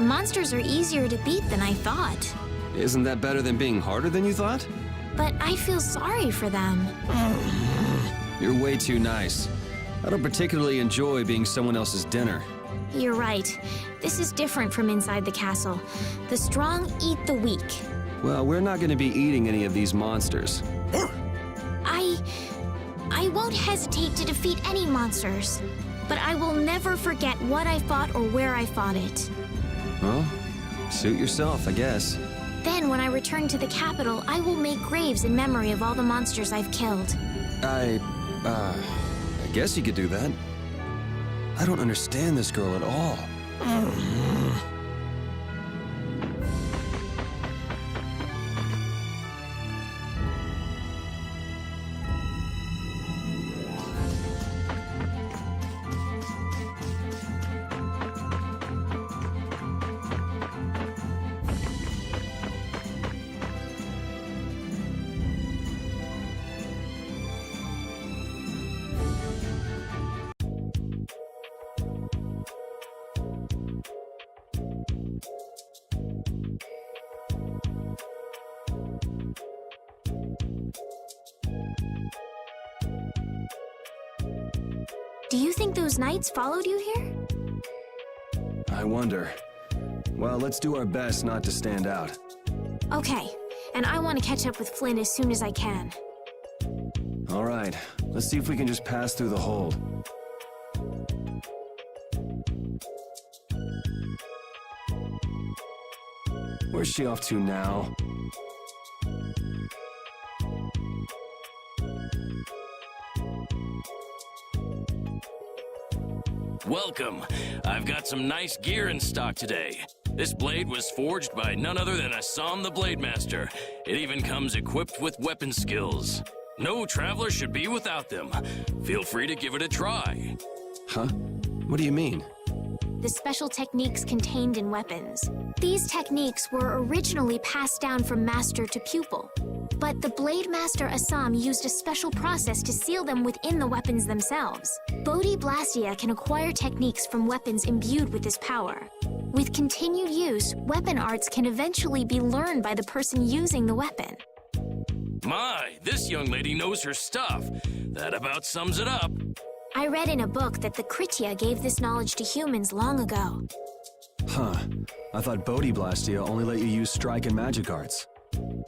monsters are easier to beat than I thought. Isn't that better than being harder than you thought? But I feel sorry for them. You're way too nice. I don't particularly enjoy being someone else's dinner. You're right. This is different from inside the castle. The strong eat the weak. Well, we're not going to be eating any of these monsters. I won't hesitate to defeat any monsters. But I will never forget what I fought or where I fought it. Well, suit yourself, I guess. Then, when I return to the capital, I will make graves in memory of all the monsters I've killed. I guess you could do that. I don't understand this girl at all. Do you think those knights followed you here? I wonder. Well, let's do our best not to stand out. Okay, and I want to catch up with Flynn as soon as I can. All right, let's see if we can just pass through the hold. Where's she off to now? Welcome. I've got some nice gear in stock today. This blade was forged by none other than Assam the Blade Master. It even comes equipped with weapon skills. No traveler should be without them. Feel free to give it a try. Huh? What do you mean? The special techniques contained in weapons. These techniques were originally passed down from master to pupil. But the Blade Master Assam used a special process to seal them within the weapons themselves. Blastia can acquire techniques from weapons imbued with this power. With continued use, weapon arts can eventually be learned by the person using the weapon. My, this young lady knows her stuff. That about sums it up. I read in a book that the Kritya gave this knowledge to humans long ago. Huh. I thought Blastia only let you use strike and magic arts.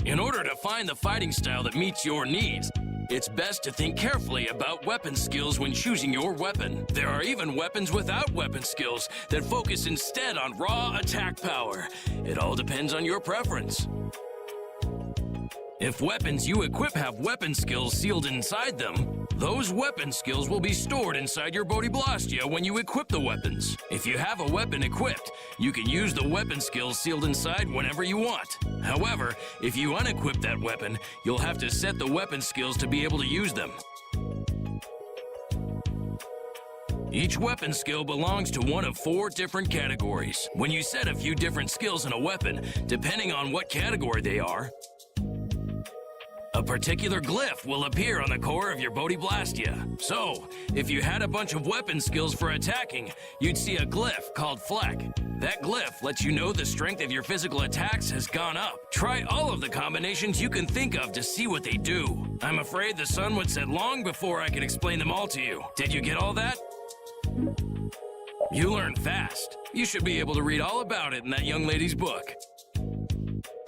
In order to find the fighting style that meets your needs, it's best to think carefully about weapon skills when choosing your weapon. There are even weapons without weapon skills that focus instead on raw attack power. It all depends on your preference. If weapons you equip have weapon skills sealed inside them, those weapon skills will be stored inside your Blastia when you equip the weapons. If you have a weapon equipped, you can use the weapon skills sealed inside whenever you want. However, if you unequip that weapon, you'll have to set the weapon skills to be able to use them. Each weapon skill belongs to one of 4 different categories. When you set a few different skills in a weapon, depending on what category they are, a particular glyph will appear on the core of your Blastia. So, if you had a bunch of weapon skills for attacking, you'd see a glyph called Fleck. That glyph lets you know the strength of your physical attacks has gone up. Try all of the combinations you can think of to see what they do. I'm afraid the sun would set long before I could explain them all to you. Did you get all that? You learn fast. You should be able to read all about it in that young lady's book.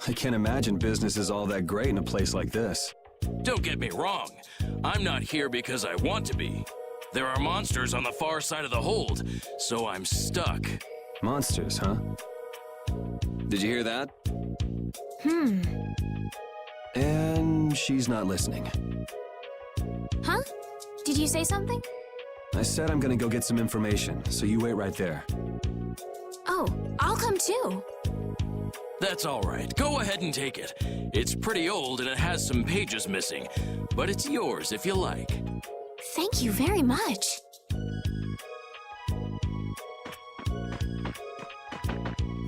I can't imagine business is all that great in a place like this. Don't get me wrong. I'm not here because I want to be. There are monsters on the far side of the hold, so I'm stuck. Monsters, huh? Did you hear that? And she's not listening. Huh? Did you say something? I said I'm gonna go get some information, so you wait right there. Oh, I'll come too. That's all right. Go ahead and take it. It's pretty old and it has some pages missing, but it's yours if you like. Thank you very much.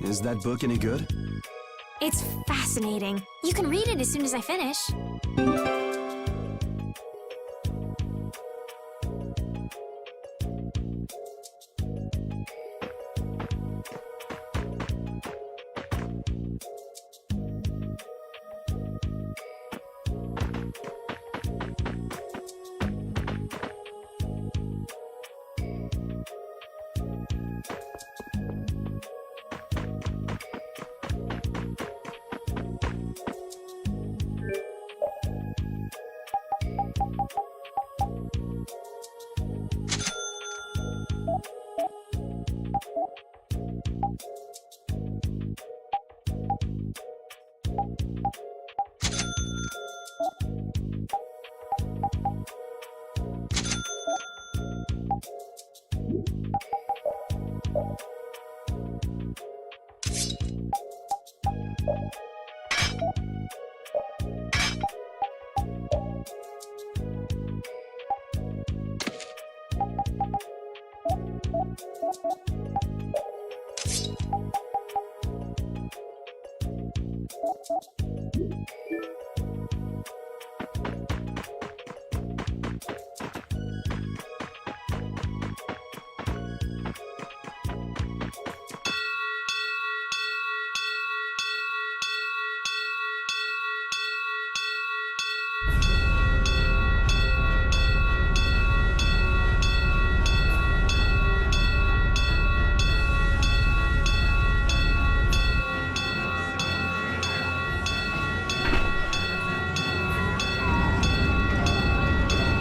Is that book any good? It's fascinating. You can read it as soon as I finish.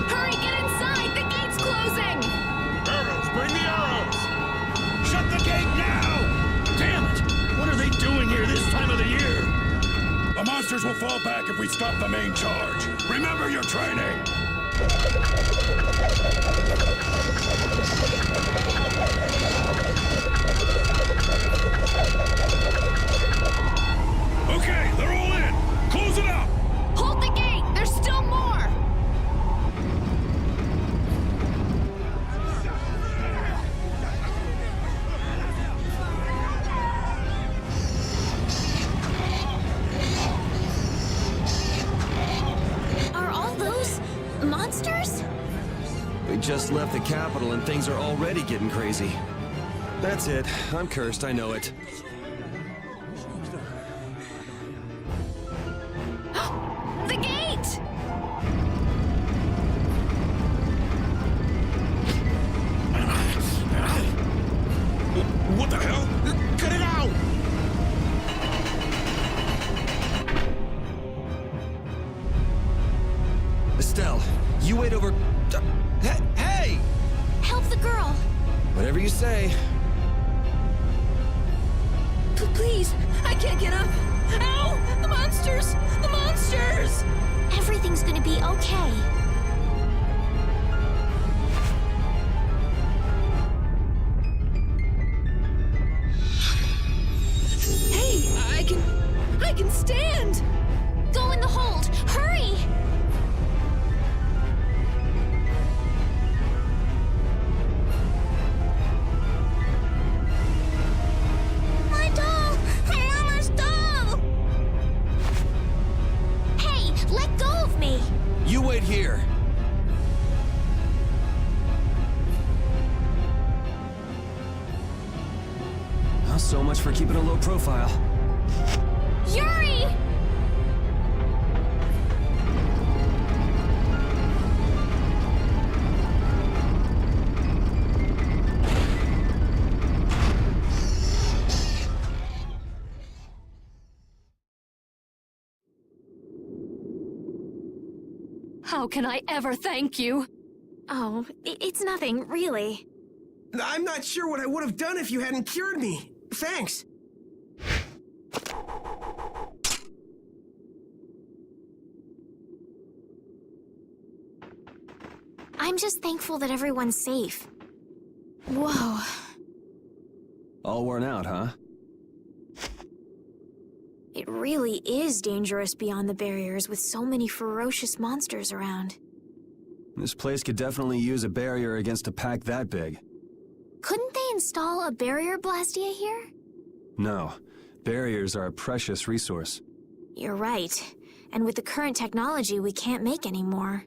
Hurry, get inside! The gate's closing! Arrows, bring the arrows! Shut the gate now! Damn it! What are they doing here this time of the year? The monsters will fall back if we stop the main charge. Remember your training! Okay, they're all in! Close it up! Hold the gate! There's still more! Are all those monsters? We just left the capital and things are already getting crazy. That's it. I'm cursed, I know it. The gate! What the hell? Cut it out! Estelle, you wait over... Hey! Help the girl! Whatever you say. Please, I can't get up. Ow! The monsters! The monsters! Everything's gonna be okay. Hey, I can stand! Go in the hold! Hurry! My doll! Mama's doll! Hey, let go of me! You wait here. Well, so much for keeping a low profile. Yuri! How can I ever thank you? Oh, it's nothing, really. I'm not sure what I would have done if you hadn't cured me. Thanks. I'm just thankful that everyone's safe. Whoa. All worn out, huh? It really is dangerous beyond the barriers with so many ferocious monsters around. This place could definitely use a barrier against a pack that big. Couldn't they install a barrier Blastia here? No. Barriers are a precious resource. You're right. And with the current technology, we can't make any more.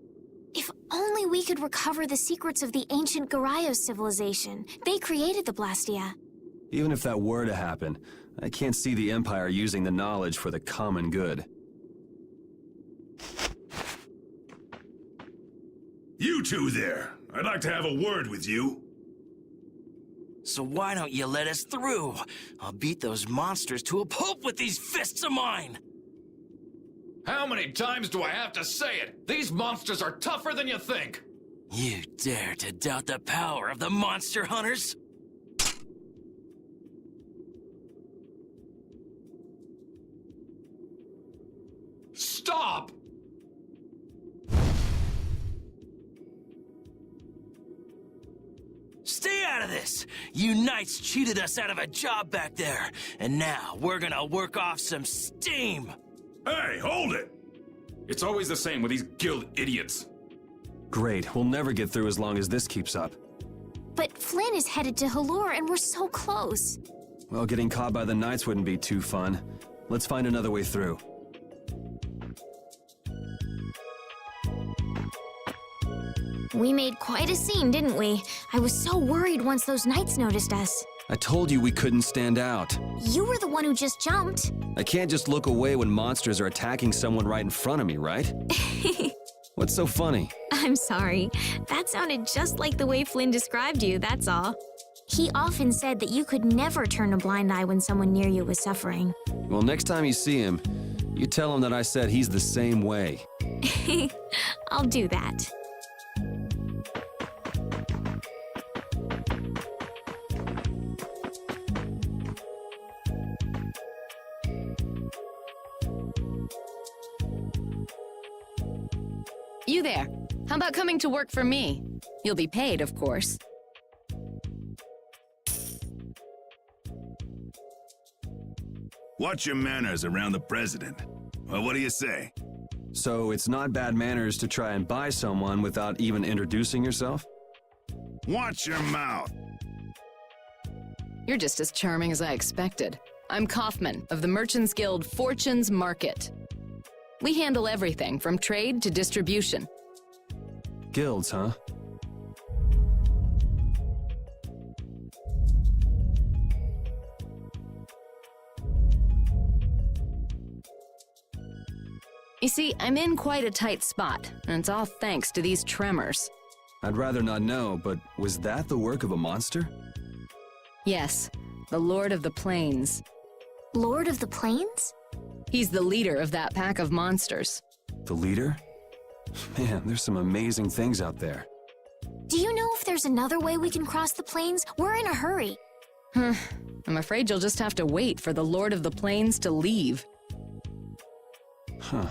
If only we could recover the secrets of the ancient Garayos civilization. They created the Blastia. Even if that were to happen, I can't see the Empire using the knowledge for the common good. You two there. I'd like to have a word with you. So why don't you let us through? I'll beat those monsters to a pulp with these fists of mine! How many times do I have to say it? These monsters are tougher than you think! You dare to doubt the power of the monster hunters? Stop! Stay out of of this. You knights cheated us out of a job back there, and now we're gonna work off some steam. Hey, hold it! It's always the same with these guild idiots. Great, we'll never get through as long as this keeps up. But Flynn is headed to Halure and we're so close. Well, getting caught by the Knights wouldn't be too fun. Let's find another way through. We made quite a scene, didn't we? I was so worried once those Knights noticed us. I told you we couldn't stand out. You were the one who just jumped. I can't just look away when monsters are attacking someone right in front of me, right? What's so funny? I'm sorry. That sounded just like the way Flynn described you, that's all. He often said that you could never turn a blind eye when someone near you was suffering. Well, next time you see him, you tell him that I said he's the same way. I'll do that. You there. How about coming to work for me? You'll be paid, of course. Watch your manners around the president. Well, what do you say? So it's not bad manners to try and buy someone without even introducing yourself? Watch your mouth. You're just as charming as I expected. I'm Kaufman of the Merchants Guild Fortune's Market. We handle everything from trade to distribution. Guilds, huh? You see, I'm in quite a tight spot, and it's all thanks to these tremors. I'd rather not know, but was that the work of a monster? Yes, the Lord of the Plains. Lord of the Plains? He's the leader of that pack of monsters. The leader? Man, there's some amazing things out there. Do you know if there's another way we can cross the plains? We're in a hurry. I'm afraid you'll just have to wait for the Lord of the Plains to leave. Huh.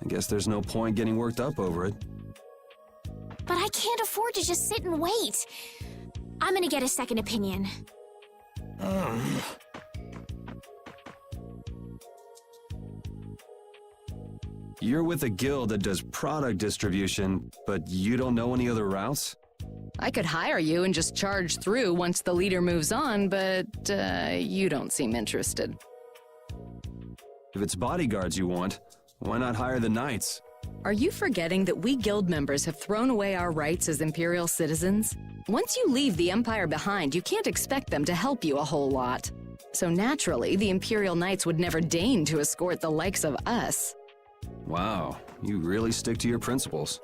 I guess there's no point getting worked up over it. But I can't afford to just sit and wait. I'm gonna get a second opinion. You're with a guild that does product distribution, but you don't know any other routes? I could hire you and just charge through once the leader moves on, but you don't seem interested. If it's bodyguards you want, why not hire the Knights? Are you forgetting that we guild members have thrown away our rights as Imperial citizens? Once you leave the Empire behind, you can't expect them to help you a whole lot. So naturally, the Imperial Knights would never deign to escort the likes of us. Wow, you really stick to your principles.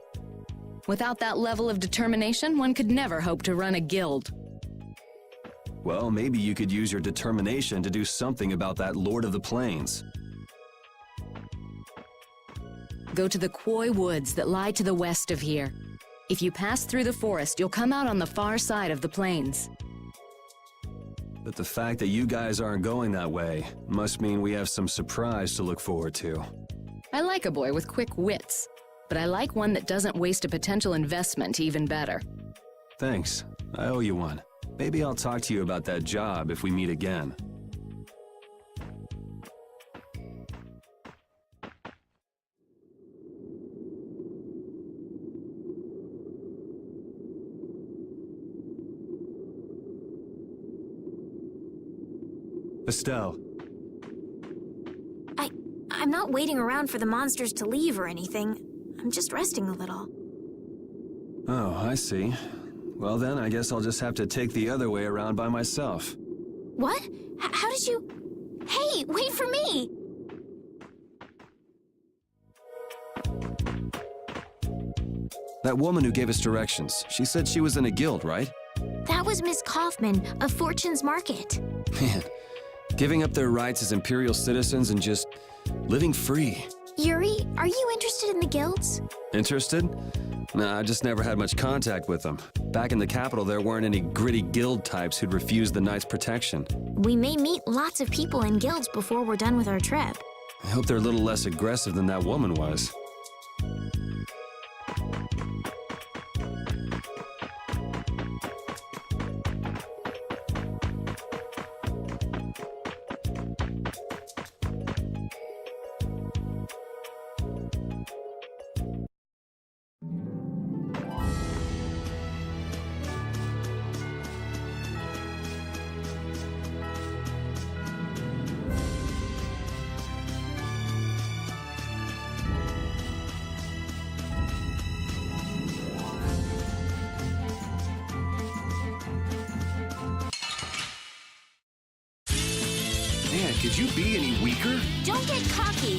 Without that level of determination, one could never hope to run a guild. Well, maybe you could use your determination to do something about that Lord of the Plains. Go to the Quoy Woods that lie to the west of here. If you pass through the forest, you'll come out on the far side of the plains. But the fact that you guys aren't going that way must mean we have some surprise to look forward to. I like a boy with quick wits, but I like one that doesn't waste a potential investment even better. Thanks. I owe you one. Maybe I'll talk to you about that job if we meet again. Estelle. I'm not waiting around for the monsters to leave or anything. I'm just resting a little. Oh, I see. Well then, I guess I'll just have to take the other way around by myself. What? How did you... Hey, wait for me! That woman who gave us directions, she said she was in a guild, right? That was Miss Kaufman of Fortune's Market. Man, giving up their rights as Imperial citizens and just living free. Yuri, are you interested in the guilds? Interested? Nah, I just never had much contact with them. Back in the capital, there weren't any gritty guild types who'd refuse the Knights' protection. We may meet lots of people in guilds before we're done with our trip. I hope they're a little less aggressive than that woman was. could you be any weaker? Don't get cocky.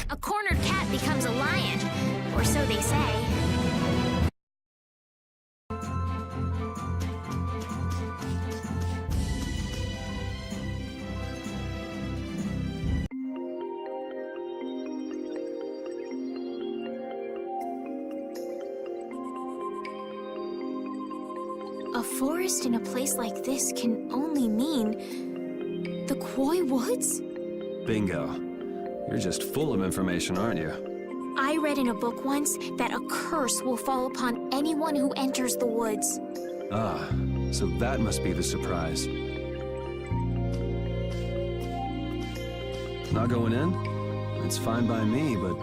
A cornered cat becomes a lion, or so they say. A forest in a place like this can only mean the Koi Woods? Bingo. You're just full of information, aren't you? I read in a book once that a curse will fall upon anyone who enters the woods. Ah, so that must be the surprise. Not going in? It's fine by me, but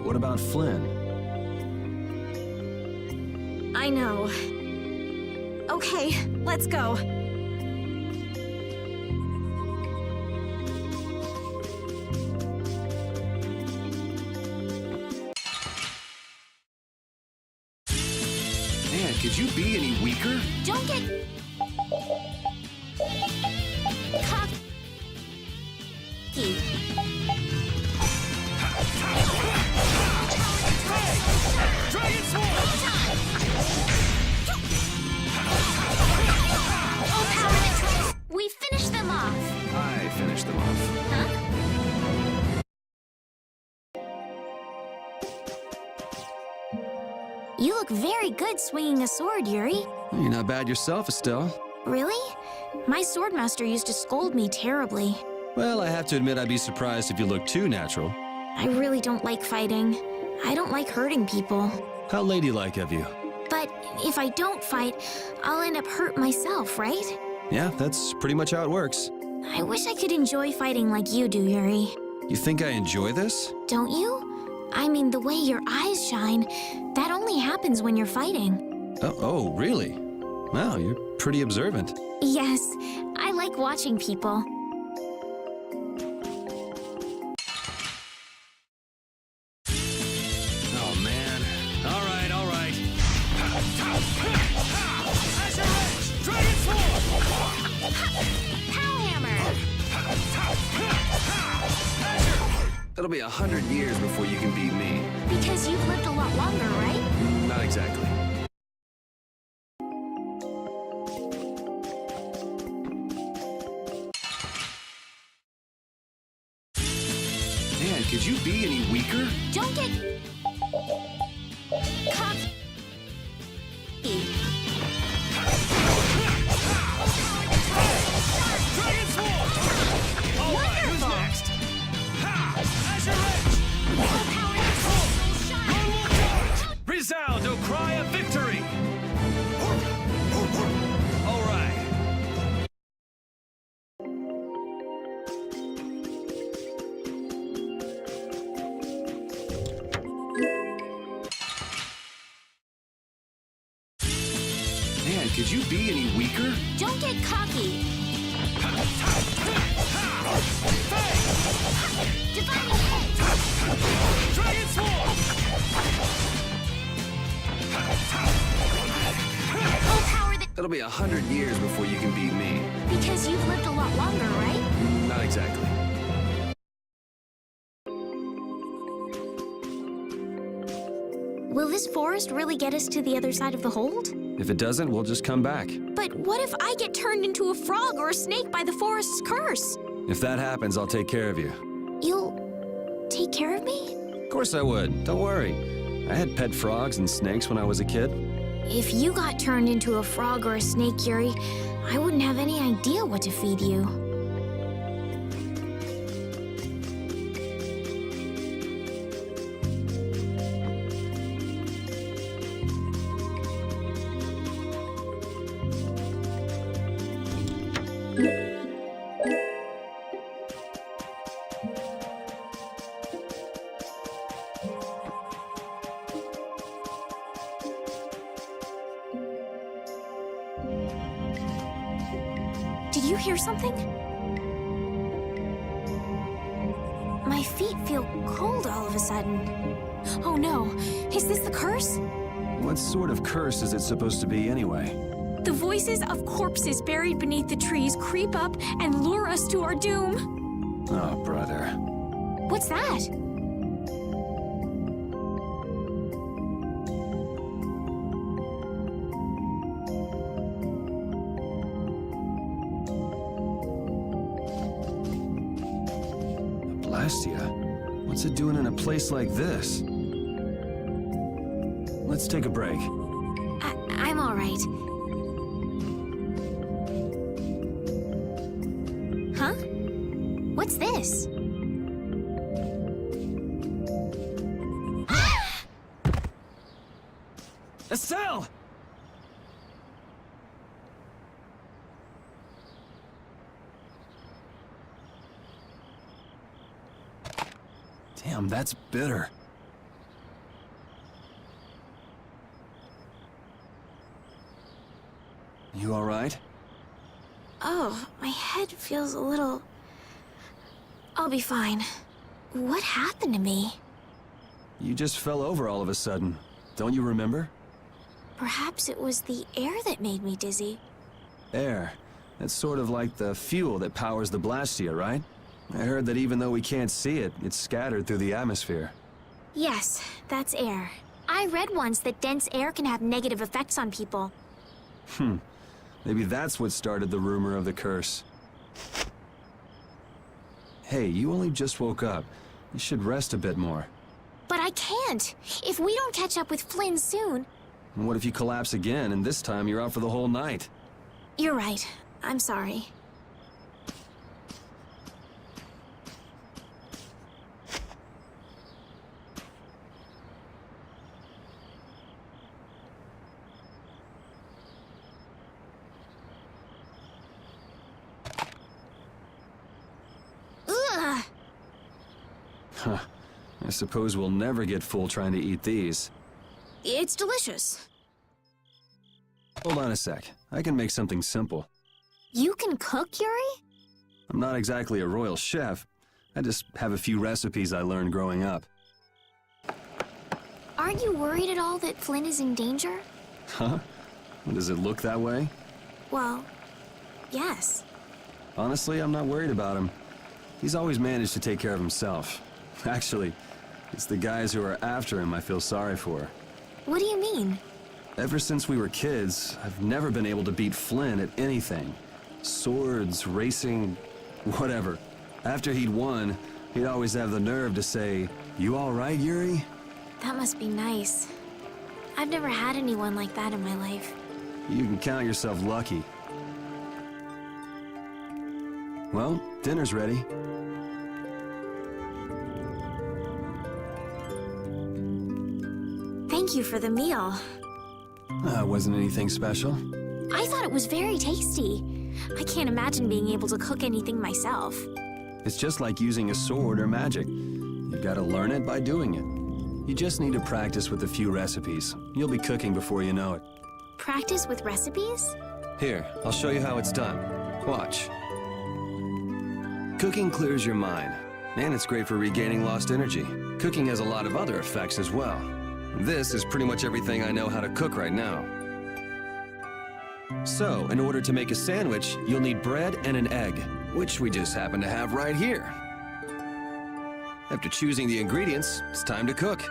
what about Flynn? I know. Okay, let's go. Man, could you be any weaker? Don't get cocky. Dragon Sword! We finished them off. I finished them off. Huh? You look very good swinging a sword, Yuri. You're not bad yourself, Estelle. Really? My swordmaster used to scold me terribly. Well, I have to admit I'd be surprised if you looked too natural. I really don't like fighting. I don't like hurting people. How ladylike of you. But if I don't fight, I'll end up hurt myself, right? Yeah, that's pretty much how it works. I wish I could enjoy fighting like you do, Yuri. You think I enjoy this? Don't you? I mean, the way your eyes shine, that only happens when you're fighting. Oh, really? Wow, you're pretty observant. Yes, I like watching people. Oh, man. All right, all right. Dragon Sword! Power hammer! It'll be 100 years before you can beat me. Because you've lived a lot longer, right? Not exactly. Man, could you be any weaker? Don't get cocky. Dragon Sword! All right, who's Wonderful. next? Azure Edge! Resound, O cry of victory! All right. Man, could you be any weaker? Don't get cocky. Dividing Edge. Dragon Sword! Oh, power that. It'll be 100 years before you can beat me. Because you've lived a lot longer, right? Not exactly. Will this forest really get us to the other side of the hold? If it doesn't, we'll just come back. But what if I get turned into a frog or a snake by the forest's curse? If that happens, I'll take care of you. You'll take care of me? Of course I would. Don't worry. I had pet frogs and snakes when I was a kid. If you got turned into a frog or a snake, Yuri, I wouldn't have any idea what to feed you. Did you hear something? My feet feel cold all of a sudden. Oh no, is this the curse? What sort of curse is it supposed to be anyway? The voices of corpses buried beneath the trees creep up and lure us to our doom. Oh, brother. What's that? Blastia? What's it doing in a place like this? Let's take a break. I'm all right. Huh? What's this? Estelle! Damn, that's bitter. You all right? Oh, my head feels a little... I'll be fine. What happened to me? You just fell over all of a sudden. Don't you remember? Perhaps it was the air that made me dizzy. Air. That's sort of like the fuel that powers the Blastia, right? I heard that even though we can't see it, it's scattered through the atmosphere. Yes, that's air. I read once that dense air can have negative effects on people. Maybe that's what started the rumor of the curse. Hey, you only just woke up. You should rest a bit more. But I can't. If we don't catch up with Flynn soon... And what if you collapse again, and this time you're out for the whole night? You're right. I'm sorry. Ugh! Huh. I suppose we'll never get full trying to eat these. It's delicious. Hold on a sec. I can make something simple. You can cook, Yuri? I'm not exactly a royal chef. I just have a few recipes I learned growing up. Aren't you worried at all that Flynn is in danger? Huh? Does it look that way? Well, yes. Honestly, I'm not worried about him. He's always managed to take care of himself. Actually, it's the guys who are after him I feel sorry for. What do you mean? Ever since we were kids, I've never been able to beat Flynn at anything. Swords, racing, whatever. After he'd won, he'd always have the nerve to say, "You all right, Yuri?" That must be nice. I've never had anyone like that in my life. You can count yourself lucky. Well, dinner's ready. Thank you for the meal. Wasn't anything special. I thought it was very tasty. I can't imagine being able to cook anything myself. It's just like using a sword or magic. You've got to learn it by doing it. You just need to practice with a few recipes. You'll be cooking before you know it. Practice with recipes? Here, I'll show you how it's done. Watch. Cooking clears your mind, and it's great for regaining lost energy. Cooking has a lot of other effects as well. This is pretty much everything I know how to cook right now. So, in order to make a sandwich, you'll need bread and an egg, which we just happen to have right here. After choosing the ingredients, it's time to cook.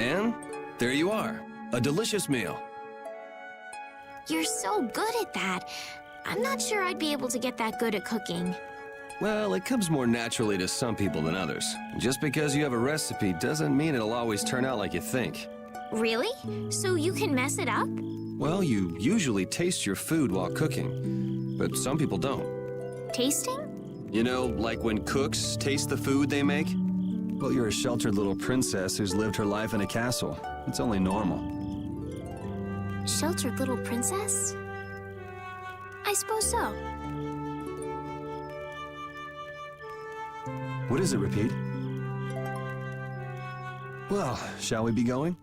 And there you are, a delicious meal. You're so good at that. I'm not sure I'd be able to get that good at cooking. Well, it comes more naturally to some people than others. Just because you have a recipe doesn't mean it'll always turn out like you think. Really? So you can mess it up? Well, you usually taste your food while cooking, but some people don't. Tasting? You know, like when cooks taste the food they make? Well, you're a sheltered little princess who's lived her life in a castle. It's only normal. Sheltered little princess? I suppose so. What is it, Repeat? Well, shall we be going?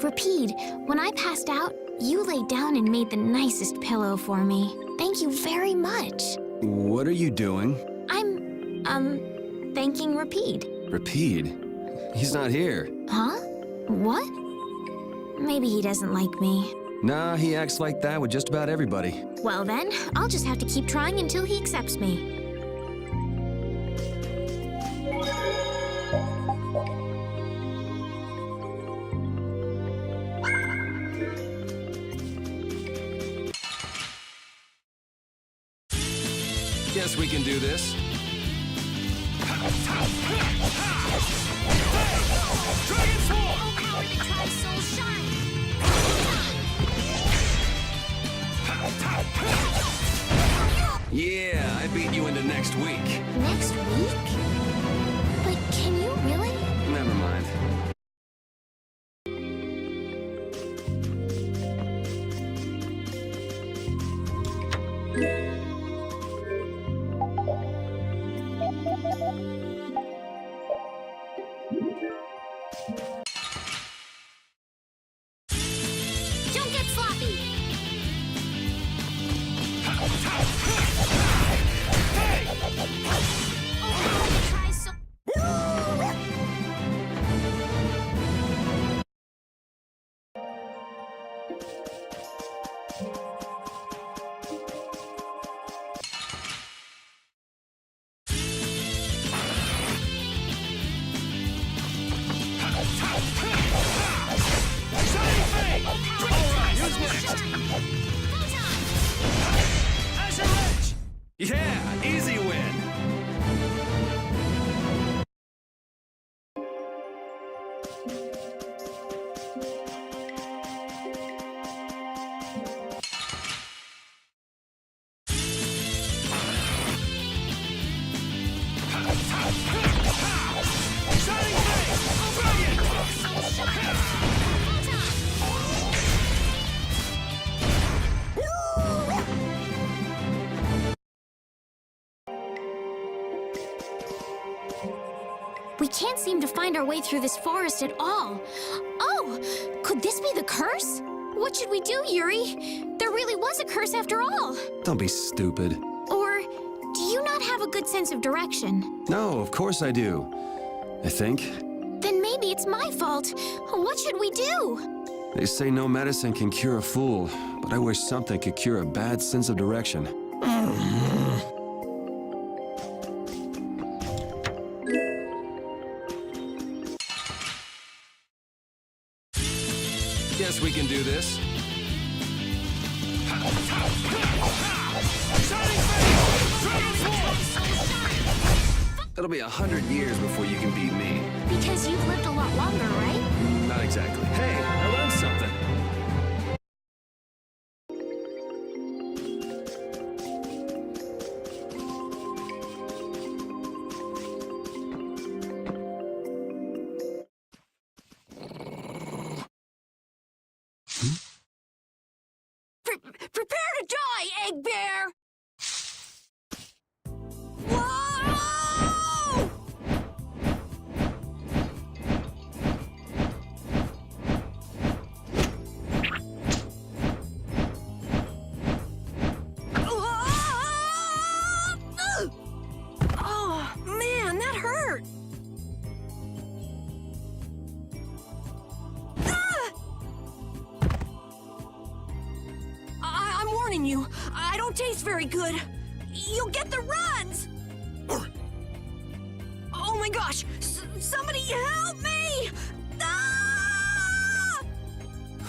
Rapide, when I passed out, you laid down and made the nicest pillow for me. Thank you very much. What are you doing? I'm, thanking Rapide. Rapide? He's not here. Huh? What? Maybe he doesn't like me. Nah, he acts like that with just about everybody. Well then, I'll just have to keep trying until he accepts me. Guess we can do this. Yeah, I beat you into next week. Next week? But can you really? Never mind. Don't get sloppy! Yeah, easy win. We can't seem to find our way through this forest at all. Oh, could this be the curse? What should we do, Yuri? There really was a curse after all. Don't be stupid. Or do you not have a good sense of direction? No, of course I do. I think. Then maybe it's my fault. What should we do? They say no medicine can cure a fool, but I wish something could cure a bad sense of direction. Guess we can do this. It'll be 100 years before you can beat me. Because you've lived a lot longer, right? Not exactly. Hey, I learned something. Prepare to die, Egg Bear! Whoa! Oh, man, that hurt! I'm warning you, I don't taste very good. You'll get the runs! Oh my gosh! Somebody help me! Ah!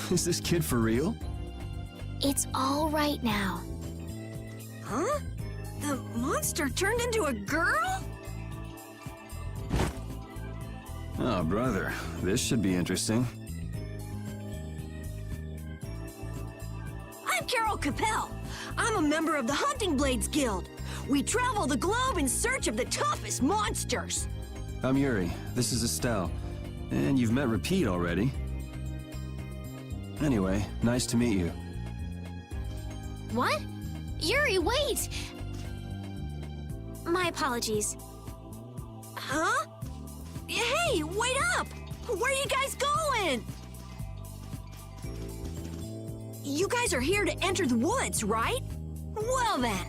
Is this kid for real? It's all right now. Huh? The monster turned into a girl? Oh, brother. This should be interesting. I'm Carol Capel. I'm a member of the Hunting Blades Guild. We travel the globe in search of the toughest monsters. I'm Yuri. This is Estelle. And you've met Rapide already. Anyway, nice to meet you. What? Yuri, wait! My apologies. Huh? Hey, wait up! Where are you guys going? You guys are here to enter the woods, right? Well then,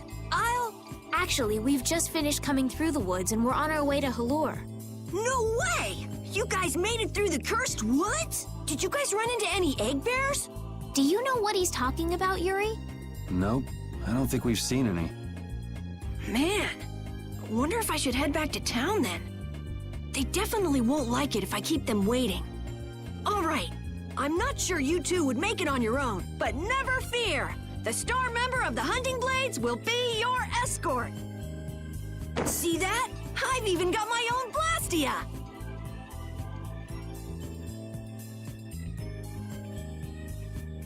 Actually, we've just finished coming through the woods and we're on our way to Halure. No way! You guys made it through the cursed woods? Did you guys run into any egg bears? Do you know what he's talking about, Yuri? Nope, I don't think we've seen any. Man, I wonder if I should head back to town then. They definitely won't like it if I keep them waiting. All right, I'm not sure you two would make it on your own, but never fear! The star member of the Hunting Blades will be your escort! See that? I've even got my own Blastia!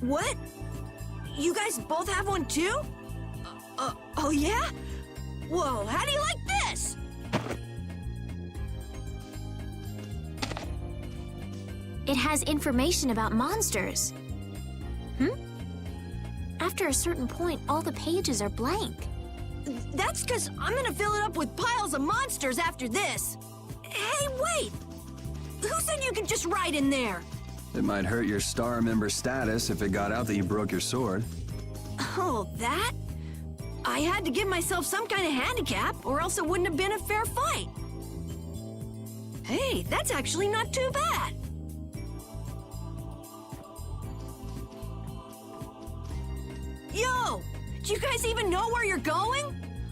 What? You guys both have one too? Oh yeah? Whoa, how do you like this? It has information about monsters. After a certain point, all the pages are blank. That's because I'm gonna fill it up with piles of monsters after this. Hey, wait! Who said you could just write in there? It might hurt your star member status if it got out that you broke your sword. Oh, that? I had to give myself some kind of handicap, or else it wouldn't have been a fair fight. Hey, that's actually not too bad. Yo! Do you guys even know where you're going?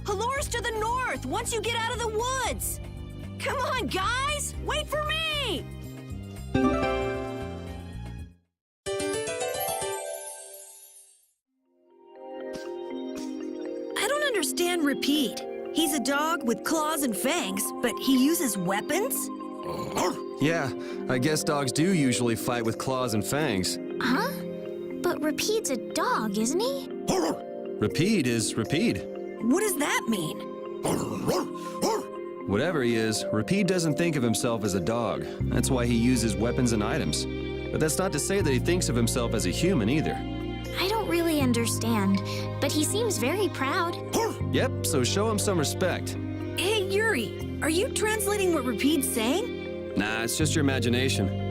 Halure's to the north, once you get out of the woods! Come on, guys! Wait for me! I don't understand Repeat. He's a dog with claws and fangs, but he uses weapons? Yeah, I guess dogs do usually fight with claws and fangs. Huh? But Repeat's a dog, isn't he? Repeat is Repeat. What does that mean? Whatever he is, Repeat doesn't think of himself as a dog. That's why he uses weapons and items. But that's not to say that he thinks of himself as a human either. I don't really understand, but he seems very proud. Yep, so show him some respect. Hey, Yuri, are you translating what Repeat's saying? Nah, it's just your imagination.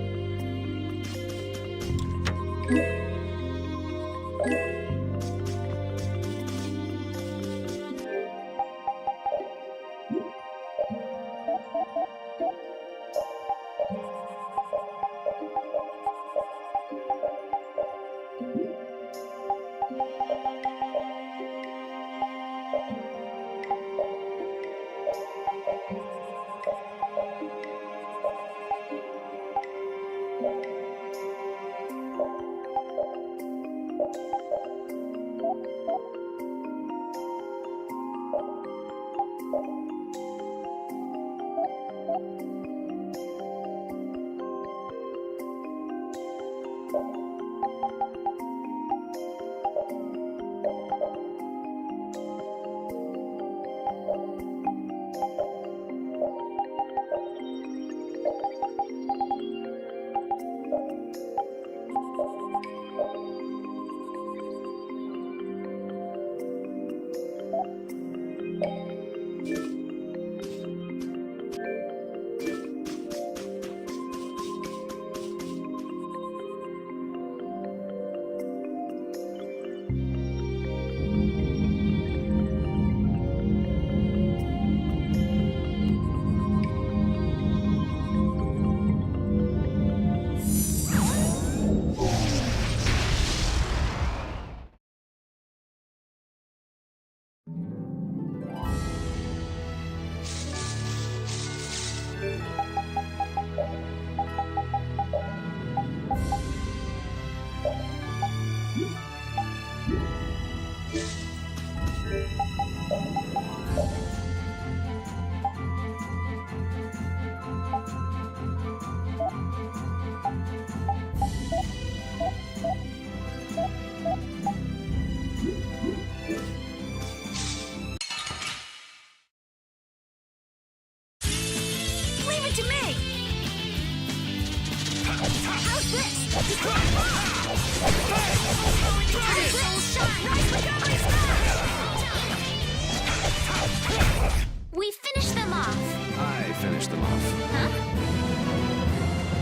We finished them off. I finished them off. Huh?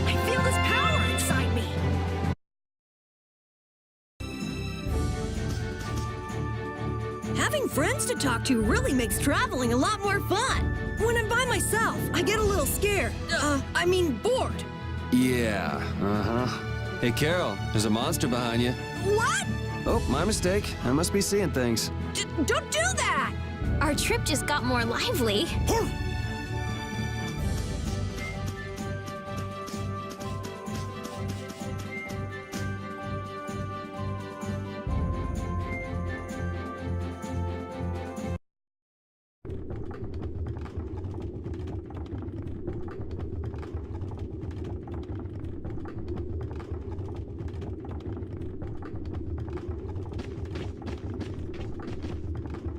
I feel this power inside me. Having friends to talk to really makes traveling a lot more fun. When I'm by myself, I get a little scared. Bored. Yeah, uh-huh. Hey, Carol, there's a monster behind you. What? Oh, my mistake. I must be seeing things. Don't do that! Our trip just got more lively.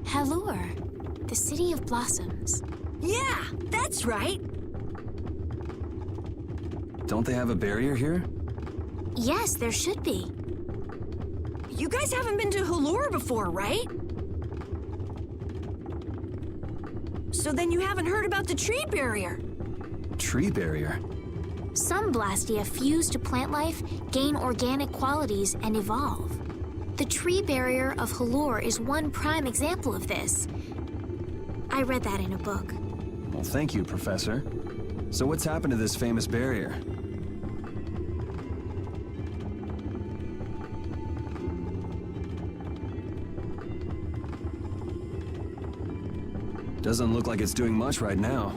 Halure, the city of blossoms. Yeah, that's right. Don't they have a barrier here? Yes, there should be. You guys haven't been to Halure before, right? So then you haven't heard about the tree barrier. Tree barrier? Some Blastia fuse to plant life, gain organic qualities, and evolve. The tree barrier of Halure is one prime example of this. I read that in a book. Well, thank you, Professor. So what's happened to this famous barrier? Doesn't look like it's doing much right now.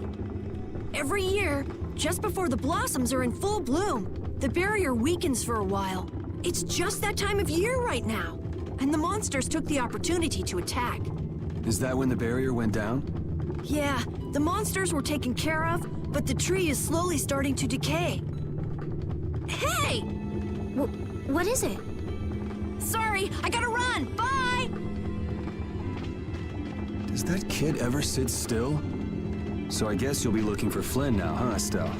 Every year, just before the blossoms are in full bloom, the barrier weakens for a while. It's just that time of year right now, and the monsters took the opportunity to attack. Is that when the barrier went down? Yeah, the monsters were taken care of, but the tree is slowly starting to decay. Hey! What is it? Sorry, I gotta run! Bye! Does that kid ever sit still? So I guess you'll be looking for Flynn now, huh, Estelle?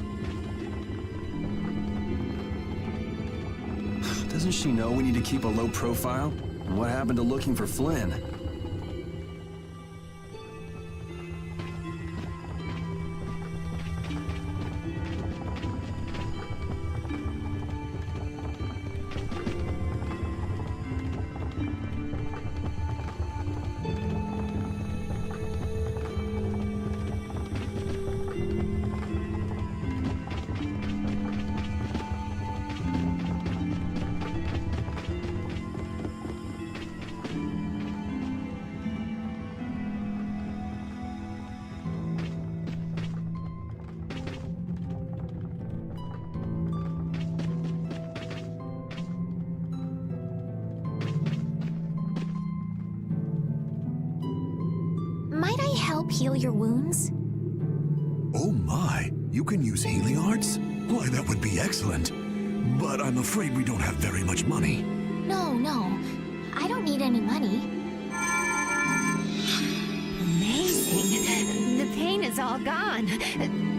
Doesn't she know we need to keep a low profile? And what happened to looking for Flynn? Might I help heal your wounds? Oh my, you can use healing arts? Why, that would be excellent. But I'm afraid we don't have very much money. No. I don't need any money. Amazing. The pain is all gone.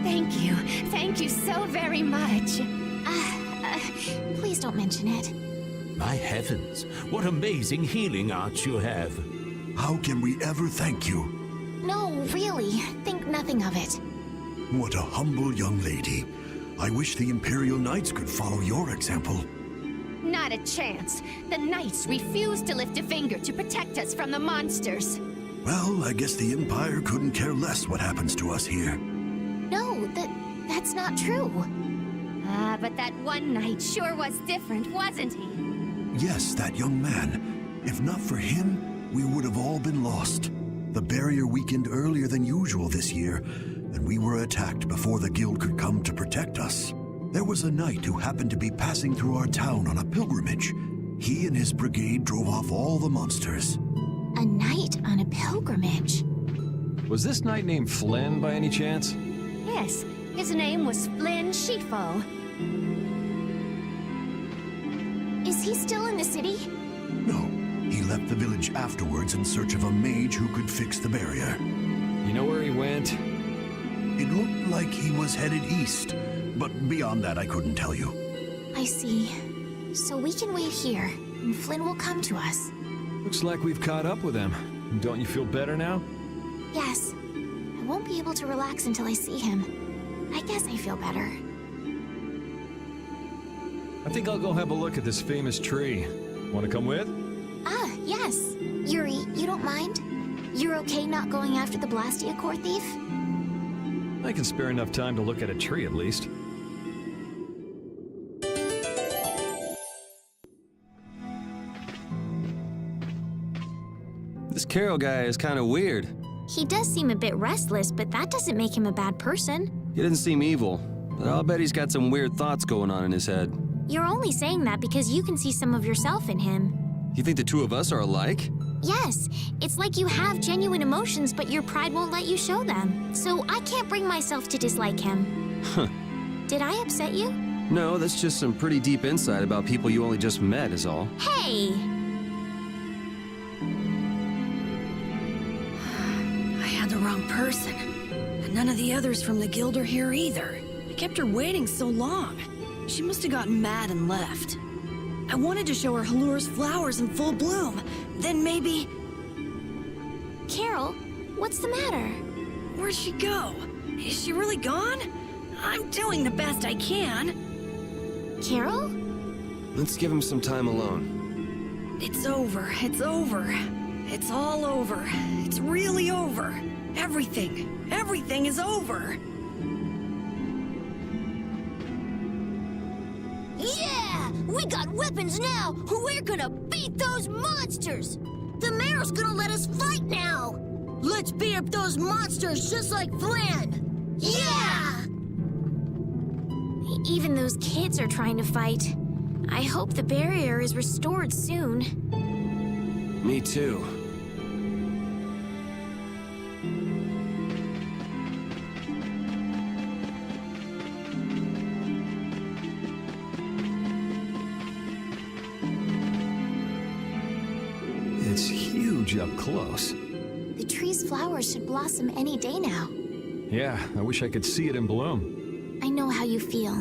Thank you. Thank you so very much. Please don't mention it. My heavens, what amazing healing arts you have. How can we ever thank you? No, really. Think nothing of it. What a humble young lady. I wish the Imperial Knights could follow your example. Not a chance. The Knights refuse to lift a finger to protect us from the monsters. Well, I guess the Empire couldn't care less what happens to us here. No, that's not true. But that one Knight sure was different, wasn't he? Yes, that young man. If not for him, we would have all been lost. The barrier weakened earlier than usual this year, and we were attacked before the guild could come to protect us. There was a knight who happened to be passing through our town on a pilgrimage. He and his brigade drove off all the monsters. A knight on a pilgrimage. Was this knight named Flynn by any chance? Yes, his name was Flynn Scfio. Is he still in the city? No, he left the village afterwards in search of a mage who could fix the barrier. You know where he went? It looked like he was headed east, but beyond that I couldn't tell you. I see. So we can wait here, and Flynn will come to us. Looks like we've caught up with him. Don't you feel better now? Yes. I won't be able to relax until I see him. I guess I feel better. I think I'll go have a look at this famous tree. Want to come with? Yes. Yuri, you don't mind? You're okay not going after the Blastia core thief? I can spare enough time to look at a tree at least. This Carol guy is kind of weird. He does seem a bit restless, but that doesn't make him a bad person. He doesn't seem evil, but I'll bet he's got some weird thoughts going on in his head. You're only saying that because you can see some of yourself in him. You think the two of us are alike? Yes, it's like you have genuine emotions, but your pride won't let you show them. So I can't bring myself to dislike him. Huh. Did I upset you? No, that's just some pretty deep insight about people you only just met is all. Hey! I had the wrong person. And none of the others from the guild are here either. I kept her waiting so long. She must have gotten mad and left. I wanted to show her Halure's flowers in full bloom. Then maybe... Carol, what's the matter? Where'd she go? Is she really gone? I'm doing the best I can. Carol? Let's give him some time alone. It's over. It's over. It's all over. It's really over. Everything is over. Yeah! We got weapons now! We're gonna beat those monsters! The mayor's gonna let us fight now! Let's beat up those monsters just like Flynn! Yeah! Even those kids are trying to fight. I hope the barrier is restored soon. Me too. It's huge up close. The tree's flowers should blossom any day now. Yeah, I wish I could see it in bloom. I know how you feel.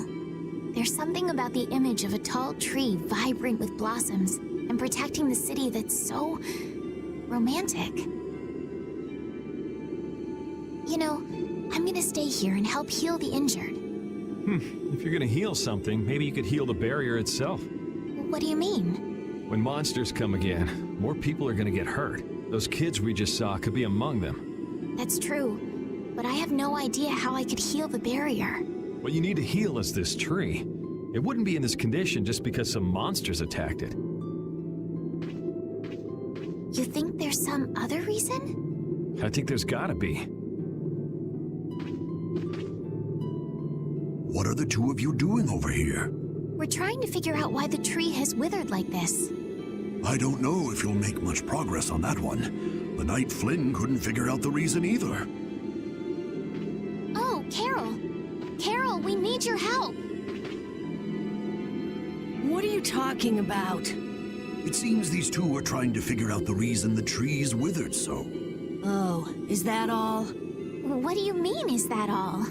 There's something about the image of a tall tree vibrant with blossoms and protecting the city that's so romantic. You know, I'm gonna stay here and help heal the injured. If you're gonna heal something, maybe you could heal the barrier itself. What do you mean? When monsters come again, more people are gonna get hurt. Those kids we just saw could be among them. That's true, but I have no idea how I could heal the barrier. What you need to heal is this tree. It wouldn't be in this condition just because some monsters attacked it. You think there's some other reason? I think there's gotta be. What are the two of you doing over here? We're trying to figure out why the tree has withered like this. I don't know if you'll make much progress on that one. The night Flynn couldn't figure out the reason either. Oh, Carol! Carol, we need your help! What are you talking about? It seems these two are trying to figure out the reason the tree's withered so. Oh, is that all? What do you mean, is that all?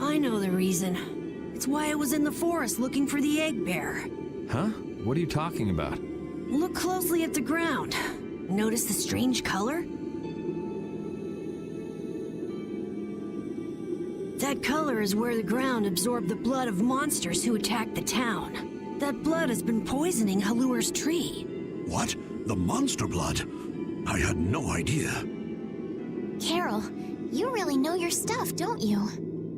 I know the reason. It's why I was in the forest looking for the egg bear. Huh? What are you talking about? Look closely at the ground. Notice the strange color? That color is where the ground absorbed the blood of monsters who attacked the town. That blood has been poisoning Halure's tree. What? The monster blood? I had no idea. Carol, you really know your stuff, don't you?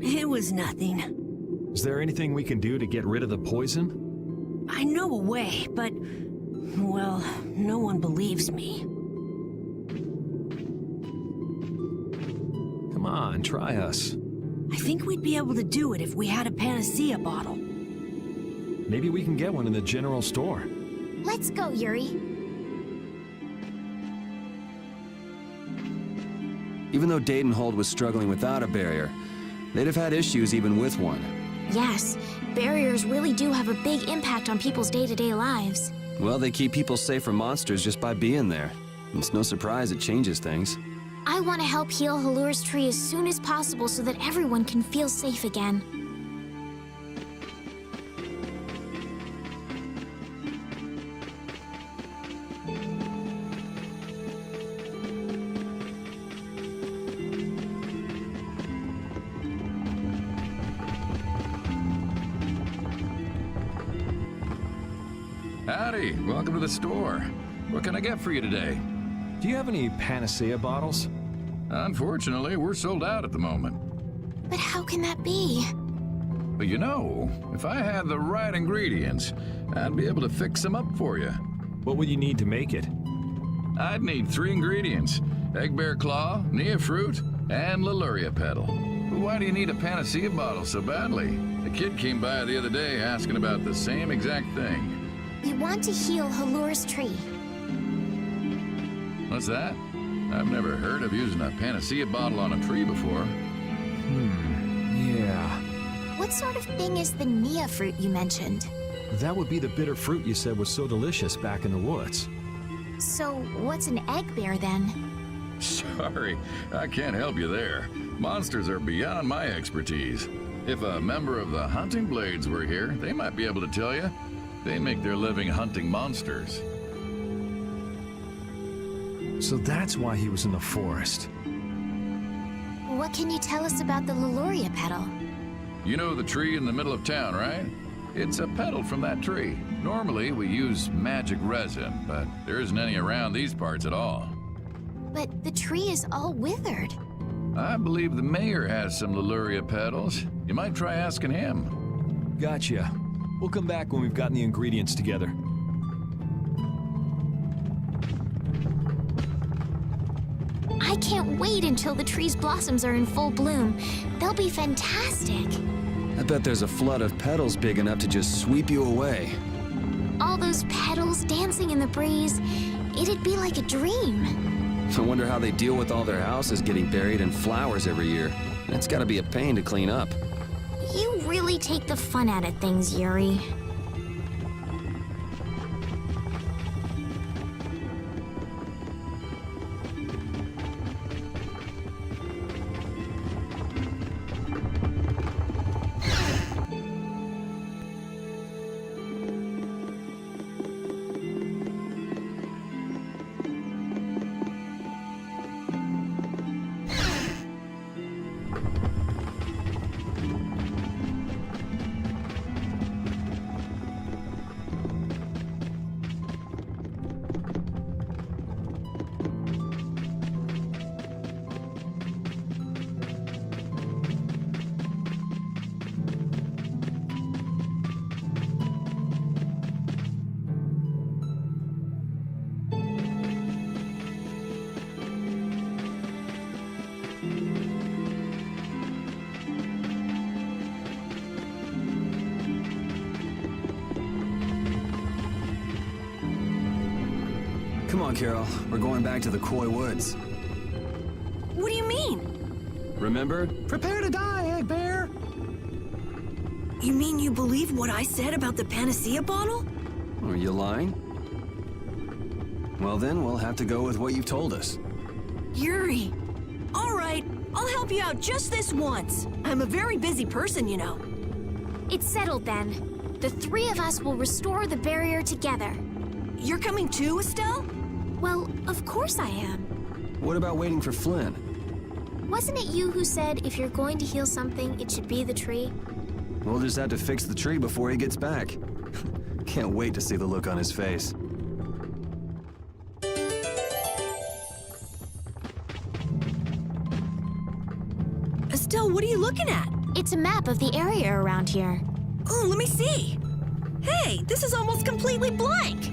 It was nothing. Is there anything we can do to get rid of the poison? I know a way, but... well, no one believes me. Come on, try us. I think we'd be able to do it if we had a panacea bottle. Maybe we can get one in the general store. Let's go, Yuri. Even though Dadenhold was struggling without a barrier, they'd have had issues even with one. Yes, barriers really do have a big impact on people's day-to-day lives. Well, they keep people safe from monsters just by being there. It's no surprise it changes things. I want to help heal Halure's tree as soon as possible so that everyone can feel safe again. Howdy, welcome to the store. What can I get for you today? Do you have any panacea bottles? Unfortunately, we're sold out at the moment. But how can that be? But you know, if I had the right ingredients, I'd be able to fix them up for you. What would you need to make it? I'd need 3 ingredients: egg bear claw, nia fruit, and Laluria petal. But why do you need a panacea bottle so badly? A kid came by the other day asking about the same exact thing. We want to heal Halure's tree. What's that? I've never heard of using a panacea bottle on a tree before. Yeah. What sort of thing is the nia fruit you mentioned? That would be the bitter fruit you said was so delicious back in the woods. So, what's an egg bear then? Sorry, I can't help you there. Monsters are beyond my expertise. If a member of the Hunting Blades were here, they might be able to tell you. They make their living hunting monsters. So that's why he was in the forest. What can you tell us about the Laluria petal? You know the tree in the middle of town, right? It's a petal from that tree. Normally, we use magic resin, but there isn't any around these parts at all. But the tree is all withered. I believe the mayor has some Laluria petals. You might try asking him. Gotcha. We'll come back when we've gotten the ingredients together. I can't wait until the tree's blossoms are in full bloom. They'll be fantastic. I bet there's a flood of petals big enough to just sweep you away. All those petals dancing in the breeze, it'd be like a dream. I wonder how they deal with all their houses getting buried in flowers every year. It's gotta be a pain to clean up. You really take the fun out of things, Yuri. Come on, Carol. We're going back to the Koi Woods. What do you mean? Remember? Prepare to die, Egg Bear! You mean you believe what I said about the panacea bottle? Are you lying? Well then, we'll have to go with what you've told us. Yuri. All right, I'll help you out just this once. I'm a very busy person, you know. It's settled then. The 3 of us will restore the barrier together. You're coming too, Estelle? Well, of course I am. What about waiting for Flynn? Wasn't it you who said if you're going to heal something, it should be the tree? We'll just have to fix the tree before he gets back. Can't wait to see the look on his face. Estelle, what are you looking at? It's a map of the area around here. Oh, let me see. Hey, this is almost completely blank.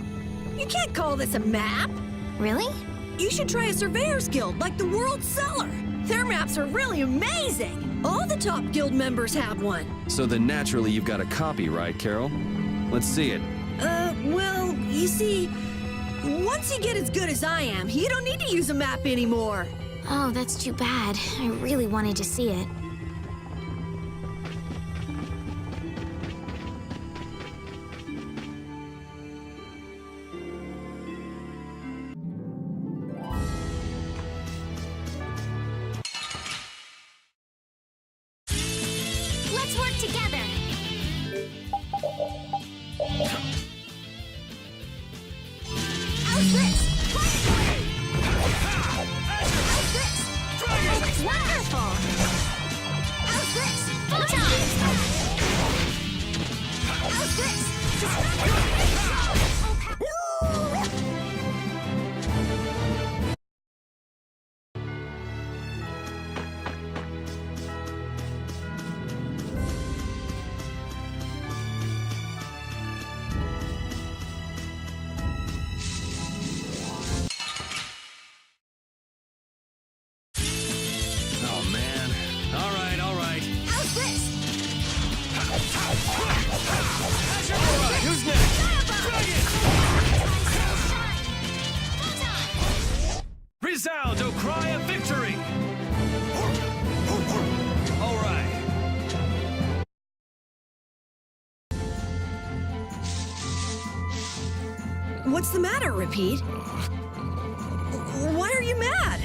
You can't call this a map. Really? You should try a surveyor's guild like the World Cellar. Their maps are really amazing. All the top guild members have one. So then naturally you've got a copy, right, Carol? Let's see it. Well, you see, once you get as good as I am, you don't need to use a map anymore. Oh, that's too bad. I really wanted to see it. Let's work together. How's this? How's this? Wonderful! What's the matter, Repeat? Why are you mad?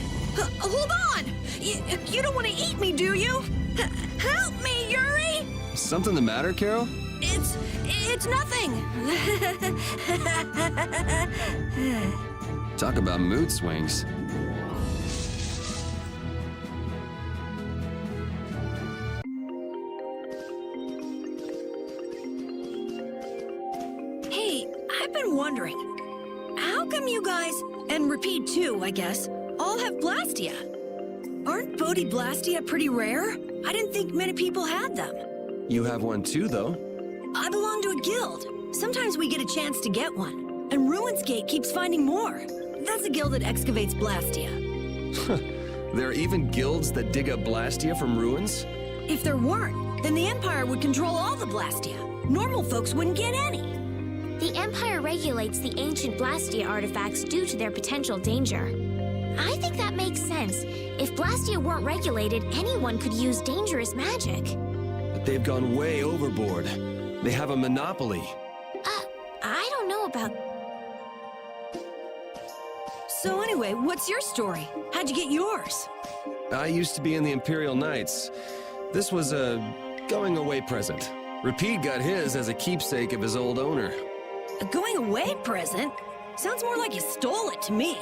Hold on! You don't want to eat me, do you? Help me, Yuri! Something the matter, Carol? It's nothing. Talk about mood swings. Hey, I've been wondering, how come you guys, and Repeat too, I guess, all have Blastia? Aren't Bodhi Blastia pretty rare? I didn't think many people had them. You have one too, though. I belong to a guild. Sometimes we get a chance to get one, and Ruinsgate keeps finding more. That's a guild that excavates Blastia. There are even guilds that dig up Blastia from ruins? If there weren't, then the Empire would control all the Blastia. Normal folks wouldn't get any. The Empire regulates the ancient Blastia artifacts due to their potential danger. I think that makes sense. If Blastia weren't regulated, anyone could use dangerous magic. But they've gone way overboard. They have a monopoly. I don't know about... So anyway, what's your story? How'd you get yours? I used to be in the Imperial Knights. This was a going-away present. Repeat got his as a keepsake of his old owner. A going-away present? Sounds more like you stole it to me.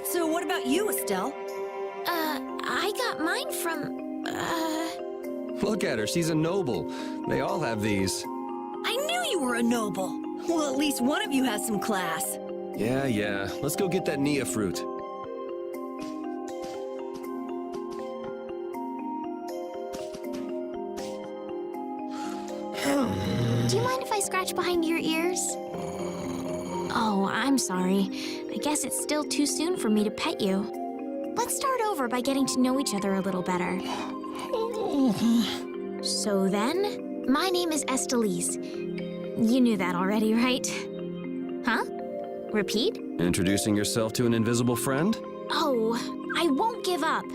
So what about you, Estelle? I got mine from, Look at her, she's a noble. They all have these. I knew you were a noble. Well, at least one of you has some class. Yeah. Let's go get that Nia fruit. Do you mind if I scratch behind your ears? Oh, I'm sorry. I guess it's still too soon for me to pet you. Let's start over by getting to know each other a little better. So then, my name is Estellise. You knew that already, right? Huh? Repeat? Introducing yourself to an invisible friend? Oh, I won't give up.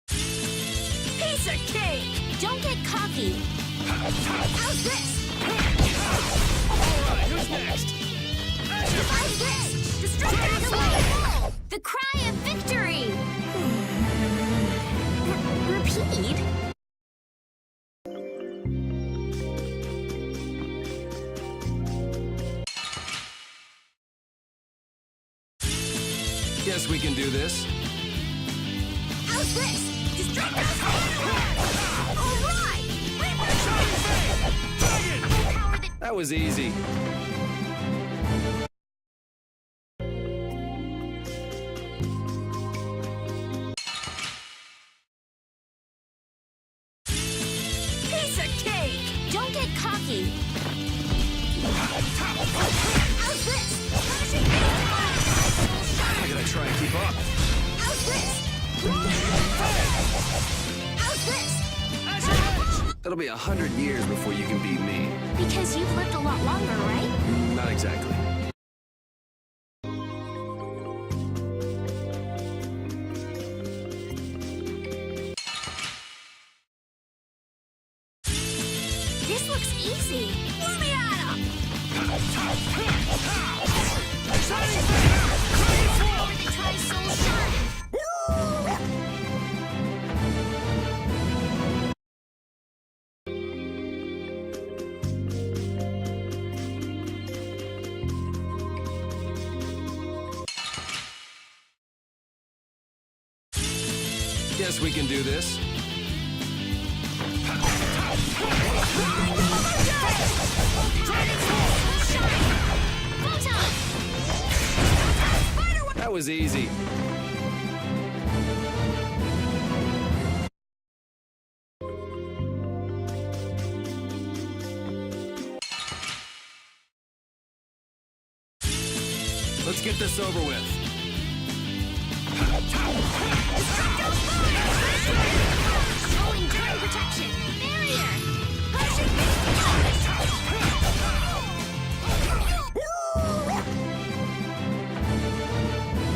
Piece of cake! Don't get cocky. How's this? Alright, who's next? How's this? Distract Back us away! away! The cry of victory! Repeat? Guess we can do this. How's this? Distract us! All right! That was easy. Piece of cake! Don't get cocky. How's this? I gotta try and keep up. How's this? How's this? It'll be 100 years before you can beat me. Because you've lived a lot longer, right? Not exactly. This looks easy. Let me at him! Going to try Soul Shine. Guess we can do this. That was easy. Let's get this over with. Showing Drain Protection. Barrier.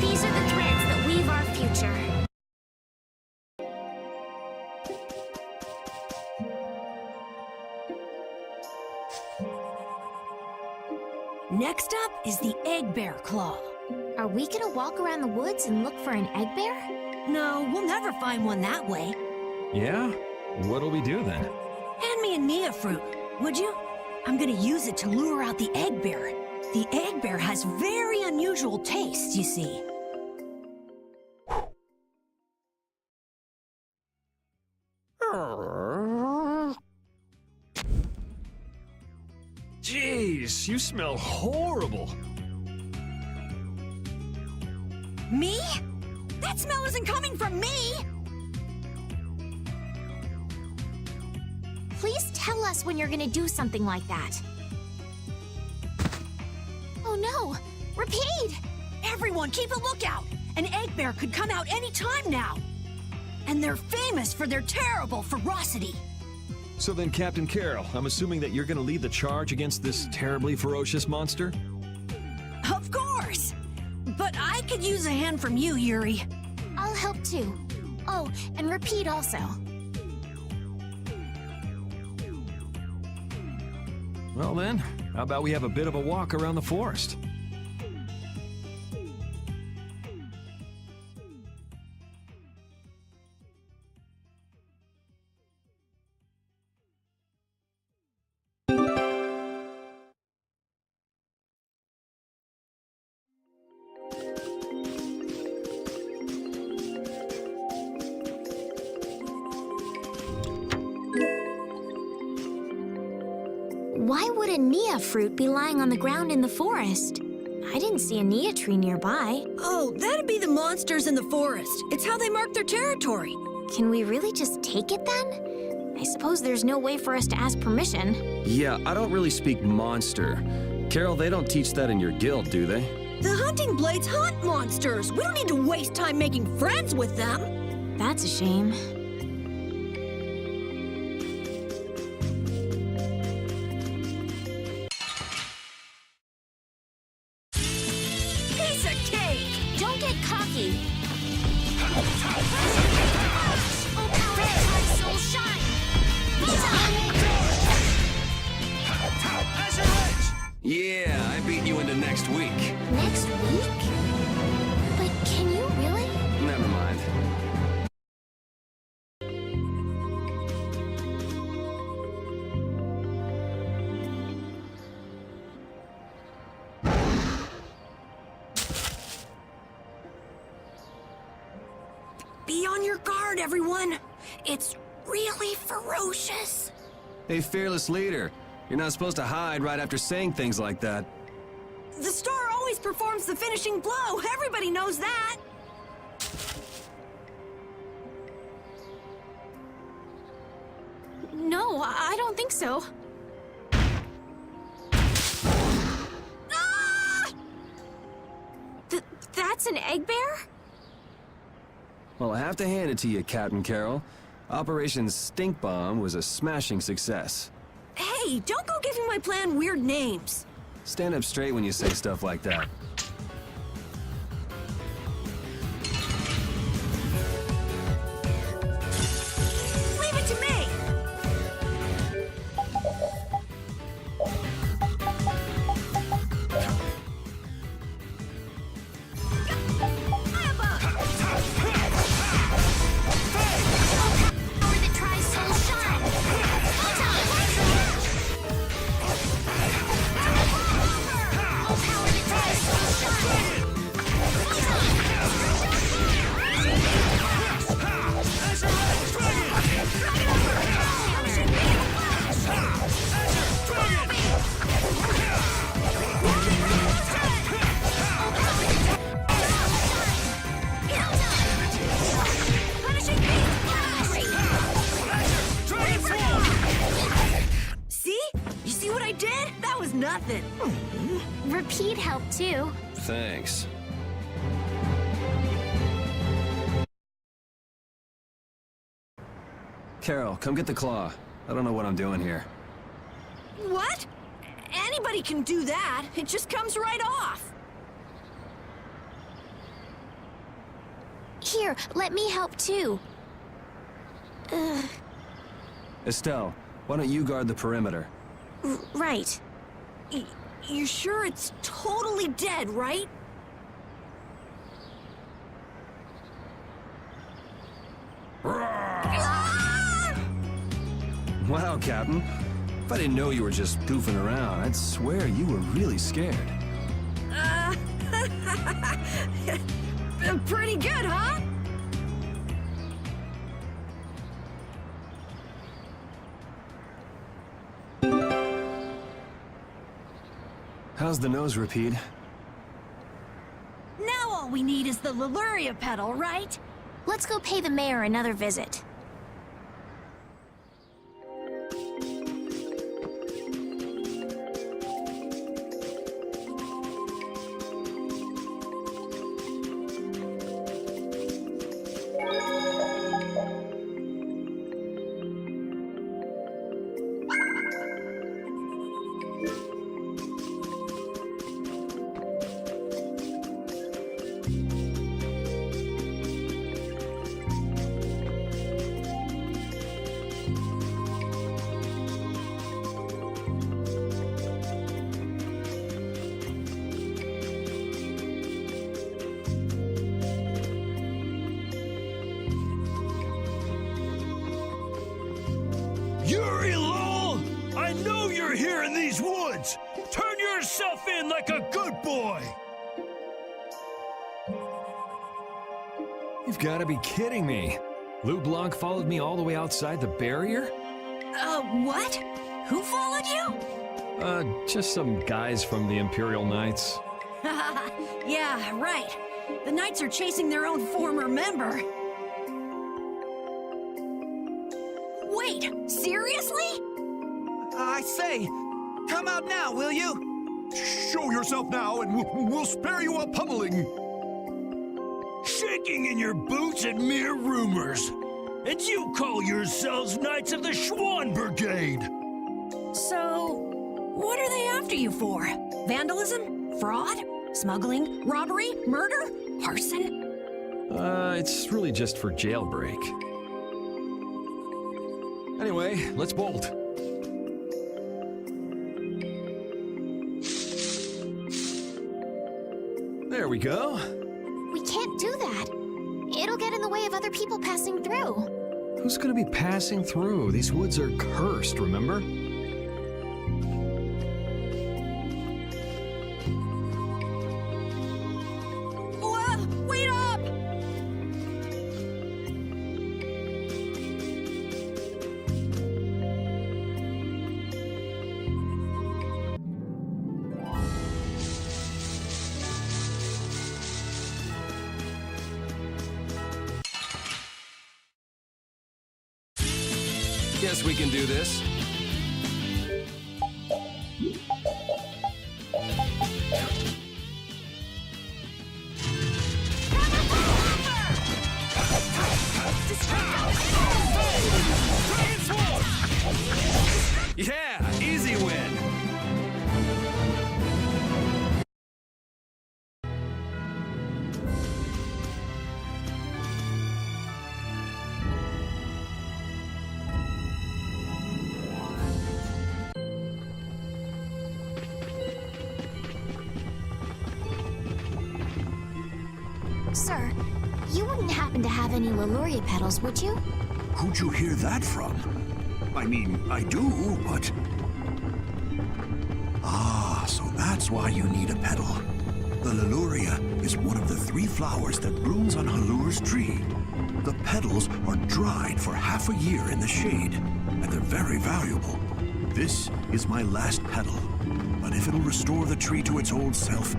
These are the threads that weave our future. Next up is the egg bear claw. Are we gonna walk around the woods and look for an egg bear? No, we'll never find one that way. Yeah? What'll we do then? Hand me a Nia fruit, would you? I'm gonna use it to lure out the egg bear. The egg bear has very unusual tastes, you see. Jeez, you smell horrible. Me? That smell isn't coming from me! Please tell us when you're gonna do something like that. Oh no! Repeat! Everyone, keep a lookout! An egg bear could come out any time now! And they're famous for their terrible ferocity. So then, Captain Carroll, I'm assuming that you're gonna lead the charge against this terribly ferocious monster? Of course! But I could use a hand from you, Yuri. I'll help too. Oh, and Repeat also. Well then, how about we have a bit of a walk around the forest? Why would a Nia fruit be lying on the ground in the forest? I didn't see a Nia tree nearby. Oh, that'd be the monsters in the forest. It's how they mark their territory. Can we really just take it then? I suppose there's no way for us to ask permission. Yeah, I don't really speak monster. Carol, they don't teach that in your guild, do they? The hunting blades hunt monsters. We don't need to waste time making friends with them. That's a shame. Piece of cake! Don't get cocky. Oh, power of soul shine! Yeah, I beat you into next week. Next week? But can you really? Never mind. Be on your guard, everyone. It's really ferocious. Hey, fearless leader. You're not supposed to hide right after saying things like that. The star always performs the finishing blow. Everybody knows that. No, I don't think so. Ah! That's an egg bear? Well, I have to hand it to you, Captain Carroll. Operation Stink Bomb was a smashing success. Hey, don't go giving my plan weird names. Stand up straight when you say stuff like that. Leave it to me. Power that tries soul shine! Oh, power that tries soul shine! See? You see what I did? That was nothing. Repeat helped too. Thanks. Carol, come get the claw. I don't know what I'm doing here. What? Anybody can do that. It just comes right off. Here, let me help too. Estelle, why don't you guard the perimeter? Right. You sure it's totally dead, right? Wow, Captain. If I didn't know you were just goofing around, I'd swear you were really scared. Pretty good, huh? How's the nose, Repeat? Now all we need is the Halure pedal, right? Let's go pay the mayor another visit. Yuri Lowell! I know you're here in these woods! Turn yourself in like a good boy! You've got to be kidding me. Lou Blanc followed me all the way outside the barrier? What? Who followed you? Just some guys from the Imperial Knights. Yeah, right. The Knights are chasing their own former member. Wait, seriously? I say, come out now, will you? Show yourself now and we'll spare you a pummeling! Shaking in your boots at mere rumors! And you call yourselves Knights of the Schwan Brigade! So, what are they after you for? Vandalism? Fraud? Smuggling? Robbery? Murder? Arson? It's really just for jailbreak. Anyway, let's bolt. There we go. We can't do that. It'll get in the way of other people passing through. Who's gonna be passing through? These woods are cursed, remember? Wait up! Guess we can do this. Yeah, easy win. Sir, you wouldn't happen to have any Halure pedals, would you? Who'd you hear that from? I mean, I do, but... Ah, so that's why you need a pedal. The Halure is one of the 3 flowers that blooms on Halure's tree. The petals are dried for half a year in the shade, and they're very valuable. This is my last petal, but if it'll restore the tree to its old self,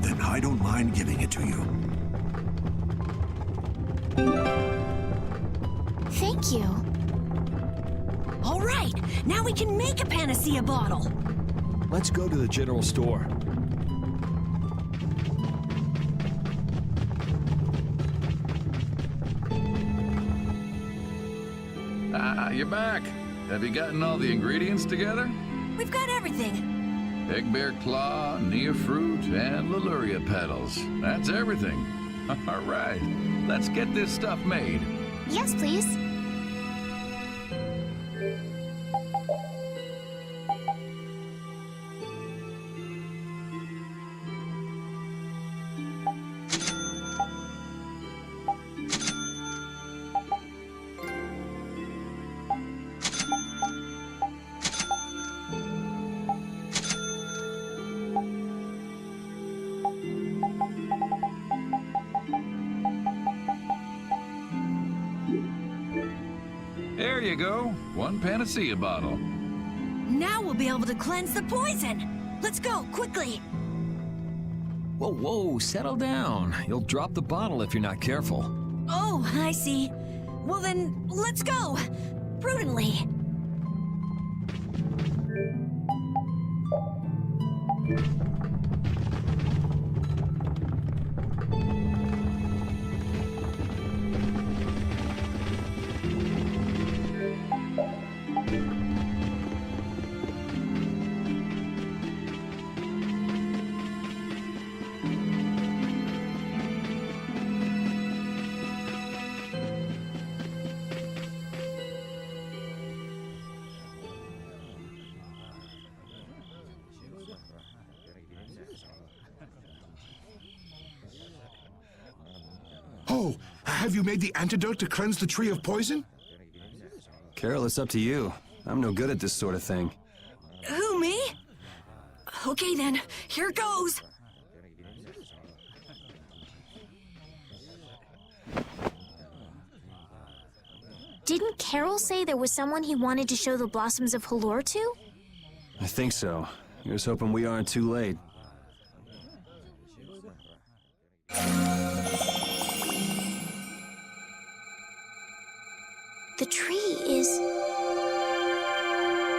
then I don't mind giving it to you. Thank you. All right, now we can make a panacea bottle. Let's go to the general store. Ah, you're back. Have you gotten all the ingredients together? We've got everything. Big bear claw, Nia fruit, and Halure petals. That's everything. All right, let's get this stuff made. Yes, please. There you go. One panacea bottle. Now we'll be able to cleanse the poison. Let's go, quickly. Whoa, whoa, settle down. You'll drop the bottle if you're not careful. Oh, I see. Well then, let's go. Prudently. Oh, have you made the antidote to cleanse the tree of poison? Carol, it's up to you. I'm no good at this sort of thing. Who, me? Okay then, here goes. Didn't Carol say there was someone he wanted to show the blossoms of Halure to? I think so. Here's hoping we aren't too late. The tree is...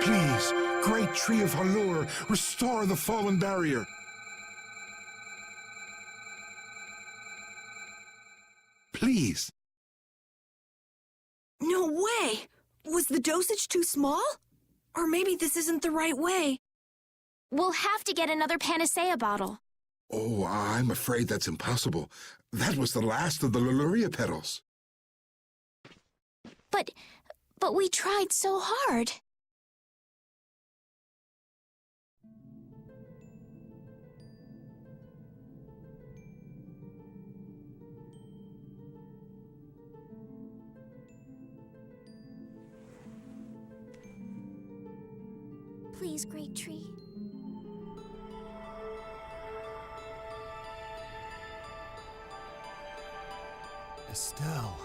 Please, great tree of Halure, restore the fallen barrier. Please. No way! Was the dosage too small? Or maybe this isn't the right way. We'll have to get another panacea bottle. Oh, I'm afraid that's impossible. That was the last of the Luria petals. But we tried so hard. Please, great tree. Estelle.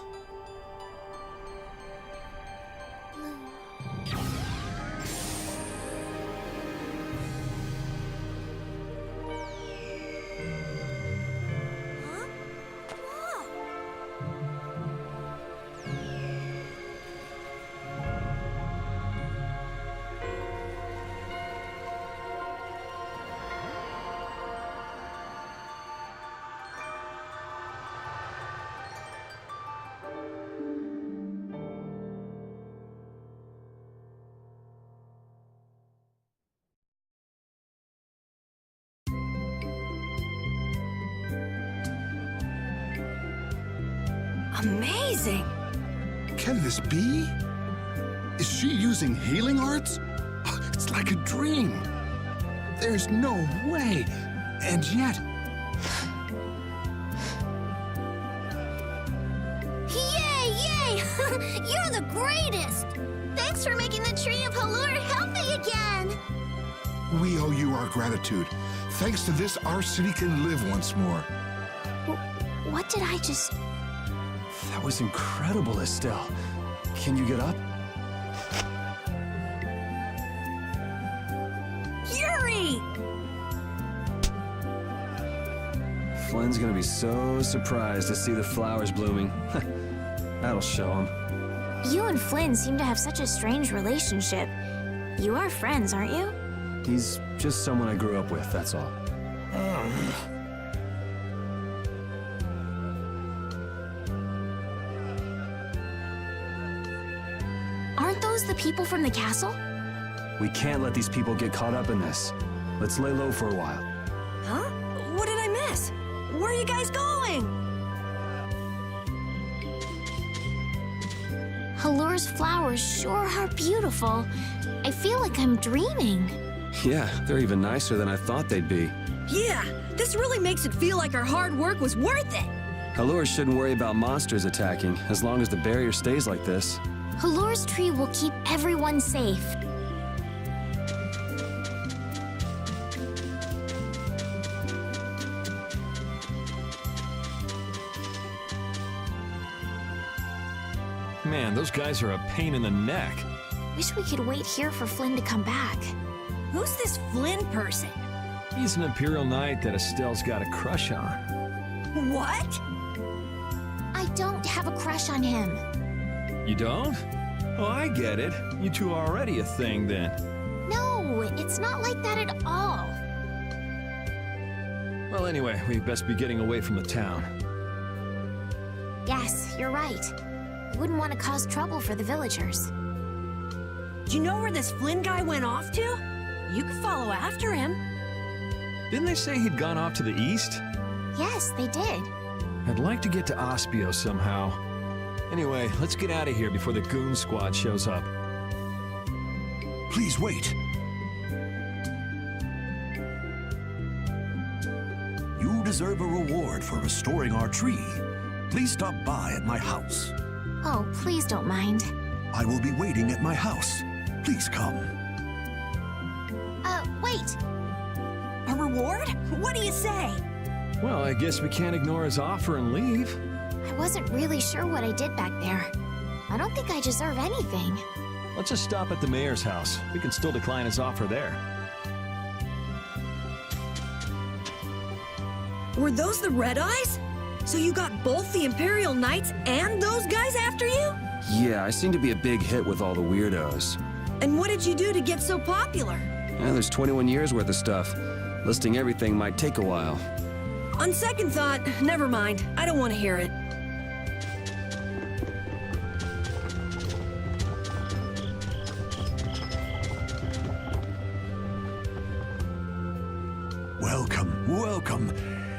Amazing! Can this be? Is she using healing arts? It's like a dream. There's no way. And yet... Yay, yay! You're the greatest! Thanks for making the tree of Halure healthy again! We owe you our gratitude. Thanks to this, our city can live once more. What did I just... That was incredible, Estelle. Can you get up? Yuri! Flynn's gonna be so surprised to see the flowers blooming. That'll show him. You and Flynn seem to have such a strange relationship. You are friends, aren't you? He's just someone I grew up with, that's all. Aren't those the people from the castle? We can't let these people get caught up in this. Let's lay low for a while. Huh? What did I miss? Where are you guys going? Halure's flowers sure are beautiful. I feel like I'm dreaming. Yeah, they're even nicer than I thought they'd be. Yeah, this really makes it feel like our hard work was worth it. Halure shouldn't worry about monsters attacking, as long as the barrier stays like this. Halure's tree will keep everyone safe. Man, those guys are a pain in the neck. Wish we could wait here for Flynn to come back. Who's this Flynn person? He's an Imperial Knight that Estelle's got a crush on. What? I don't have a crush on him. You don't? Oh, I get it. You two are already a thing then. No, it's not like that at all. Well, anyway, we best be getting away from the town. Yes, you're right. We wouldn't want to cause trouble for the villagers. Do you know where this Flynn guy went off to? You could follow after him. Didn't they say he'd gone off to the east? Yes, they did. I'd like to get to Ospio somehow. Anyway, let's get out of here before the goon squad shows up. Please wait. You deserve a reward for restoring our tree. Please stop by at my house. Oh, please don't mind. I will be waiting at my house. Please come. Wait. A reward? What do you say? Well, I guess we can't ignore his offer and leave. I wasn't really sure what I did back there. I don't think I deserve anything. Let's just stop at the mayor's house. We can still decline his offer there. Were those the Red Eyes? So you got both the Imperial Knights and those guys after you? Yeah, I seem to be a big hit with all the weirdos. And what did you do to get so popular? Yeah, there's 21 years worth of stuff. Listing everything might take a while. On second thought, never mind. I don't want to hear it. Welcome, welcome.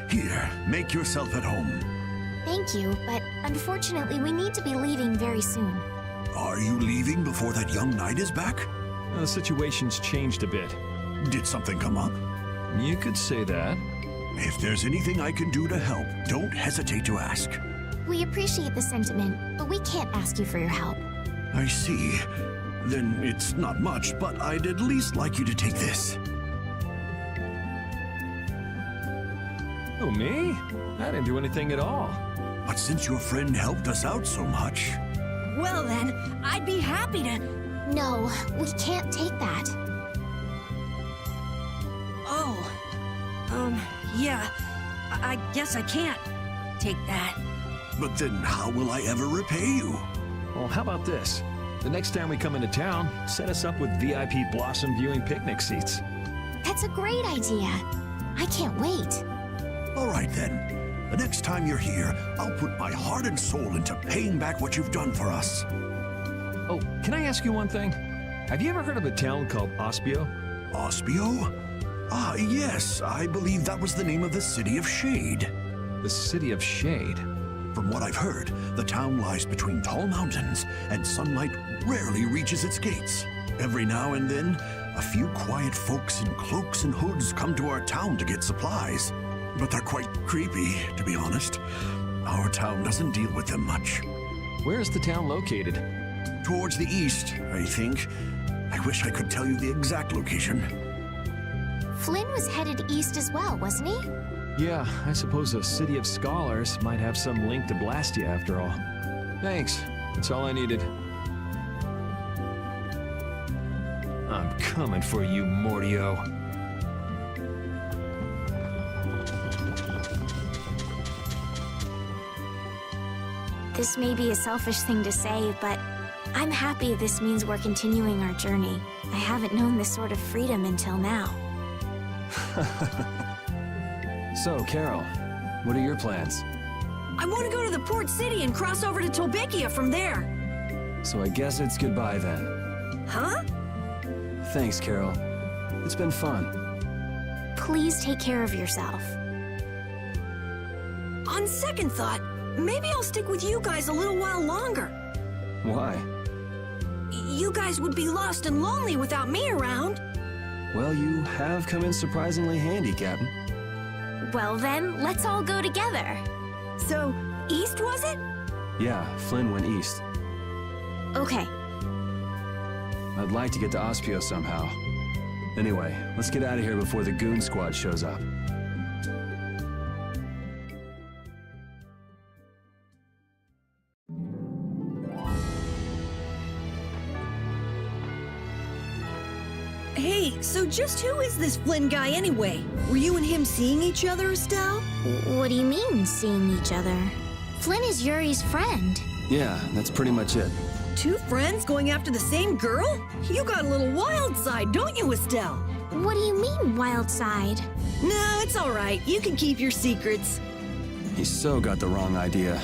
Here, make yourself at home. Thank you, but unfortunately we need to be leaving very soon. Are you leaving before that young knight is back? The situation's changed a bit. Did something come up? You could say that. If there's anything I can do to help, don't hesitate to ask. We appreciate the sentiment, but we can't ask you for your help. I see. Then it's not much, but I'd at least like you to take this. Oh, me? I didn't do anything at all. But since your friend helped us out so much... Well then, I'd be happy to... No, we can't take that. Oh. Yeah. I guess I can't take that. But then how will I ever repay you? Well, how about this? The next time we come into town, set us up with VIP blossom viewing picnic seats. That's a great idea. I can't wait. All right then. The next time you're here, I'll put my heart and soul into paying back what you've done for us. Oh, can I ask you one thing? Have you ever heard of a town called Ospio? Ospio? Ah, yes. I believe that was the name of the City of Shade. The City of Shade? From what I've heard, the town lies between tall mountains, and sunlight rarely reaches its gates. Every now and then, a few quiet folks in cloaks and hoods come to our town to get supplies. But they're quite creepy, to be honest. Our town doesn't deal with them much. Where is the town located? Towards the east, I think. I wish I could tell you the exact location. Flynn was headed east as well, wasn't he? Yeah, I suppose a City of Scholars might have some link to Blastia after all. Thanks. That's all I needed. I'm coming for you, Mordio. This may be a selfish thing to say, but I'm happy this means we're continuing our journey. I haven't known this sort of freedom until now. So, Carol, what are your plans? I want to go to the port city and cross over to Tolbikia from there. So I guess it's goodbye then. Huh? Thanks, Carol. It's been fun. Please take care of yourself. On second thought, maybe I'll stick with you guys a little while longer. Why? You guys would be lost and lonely without me around. Well, you have come in surprisingly handy, Captain. Well then, let's all go together. So, east was it? Yeah, Flynn went east. Okay. I'd like to get to Ospio somehow. Anyway, let's get out of here before the goon squad shows up. just who is this Flynn guy anyway? Were you and him seeing each other, Estelle? What do you mean, seeing each other? Flynn is Yuri's friend. Yeah, that's pretty much it. Two friends going after the same girl? You got a little wild side, don't you, Estelle? What do you mean, wild side? No, it's all right. You can keep your secrets. He so got the wrong idea.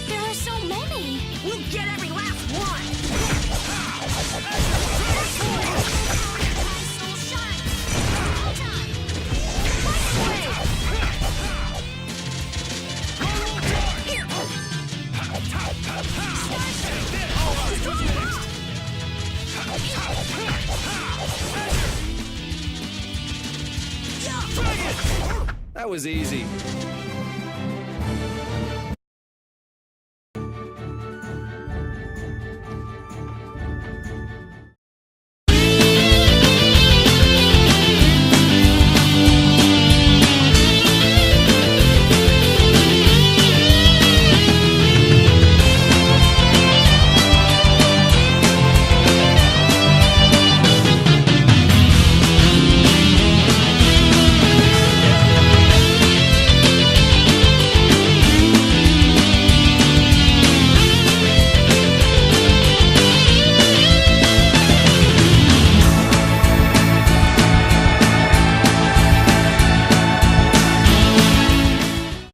There are so many. We'll get every last one! That was easy.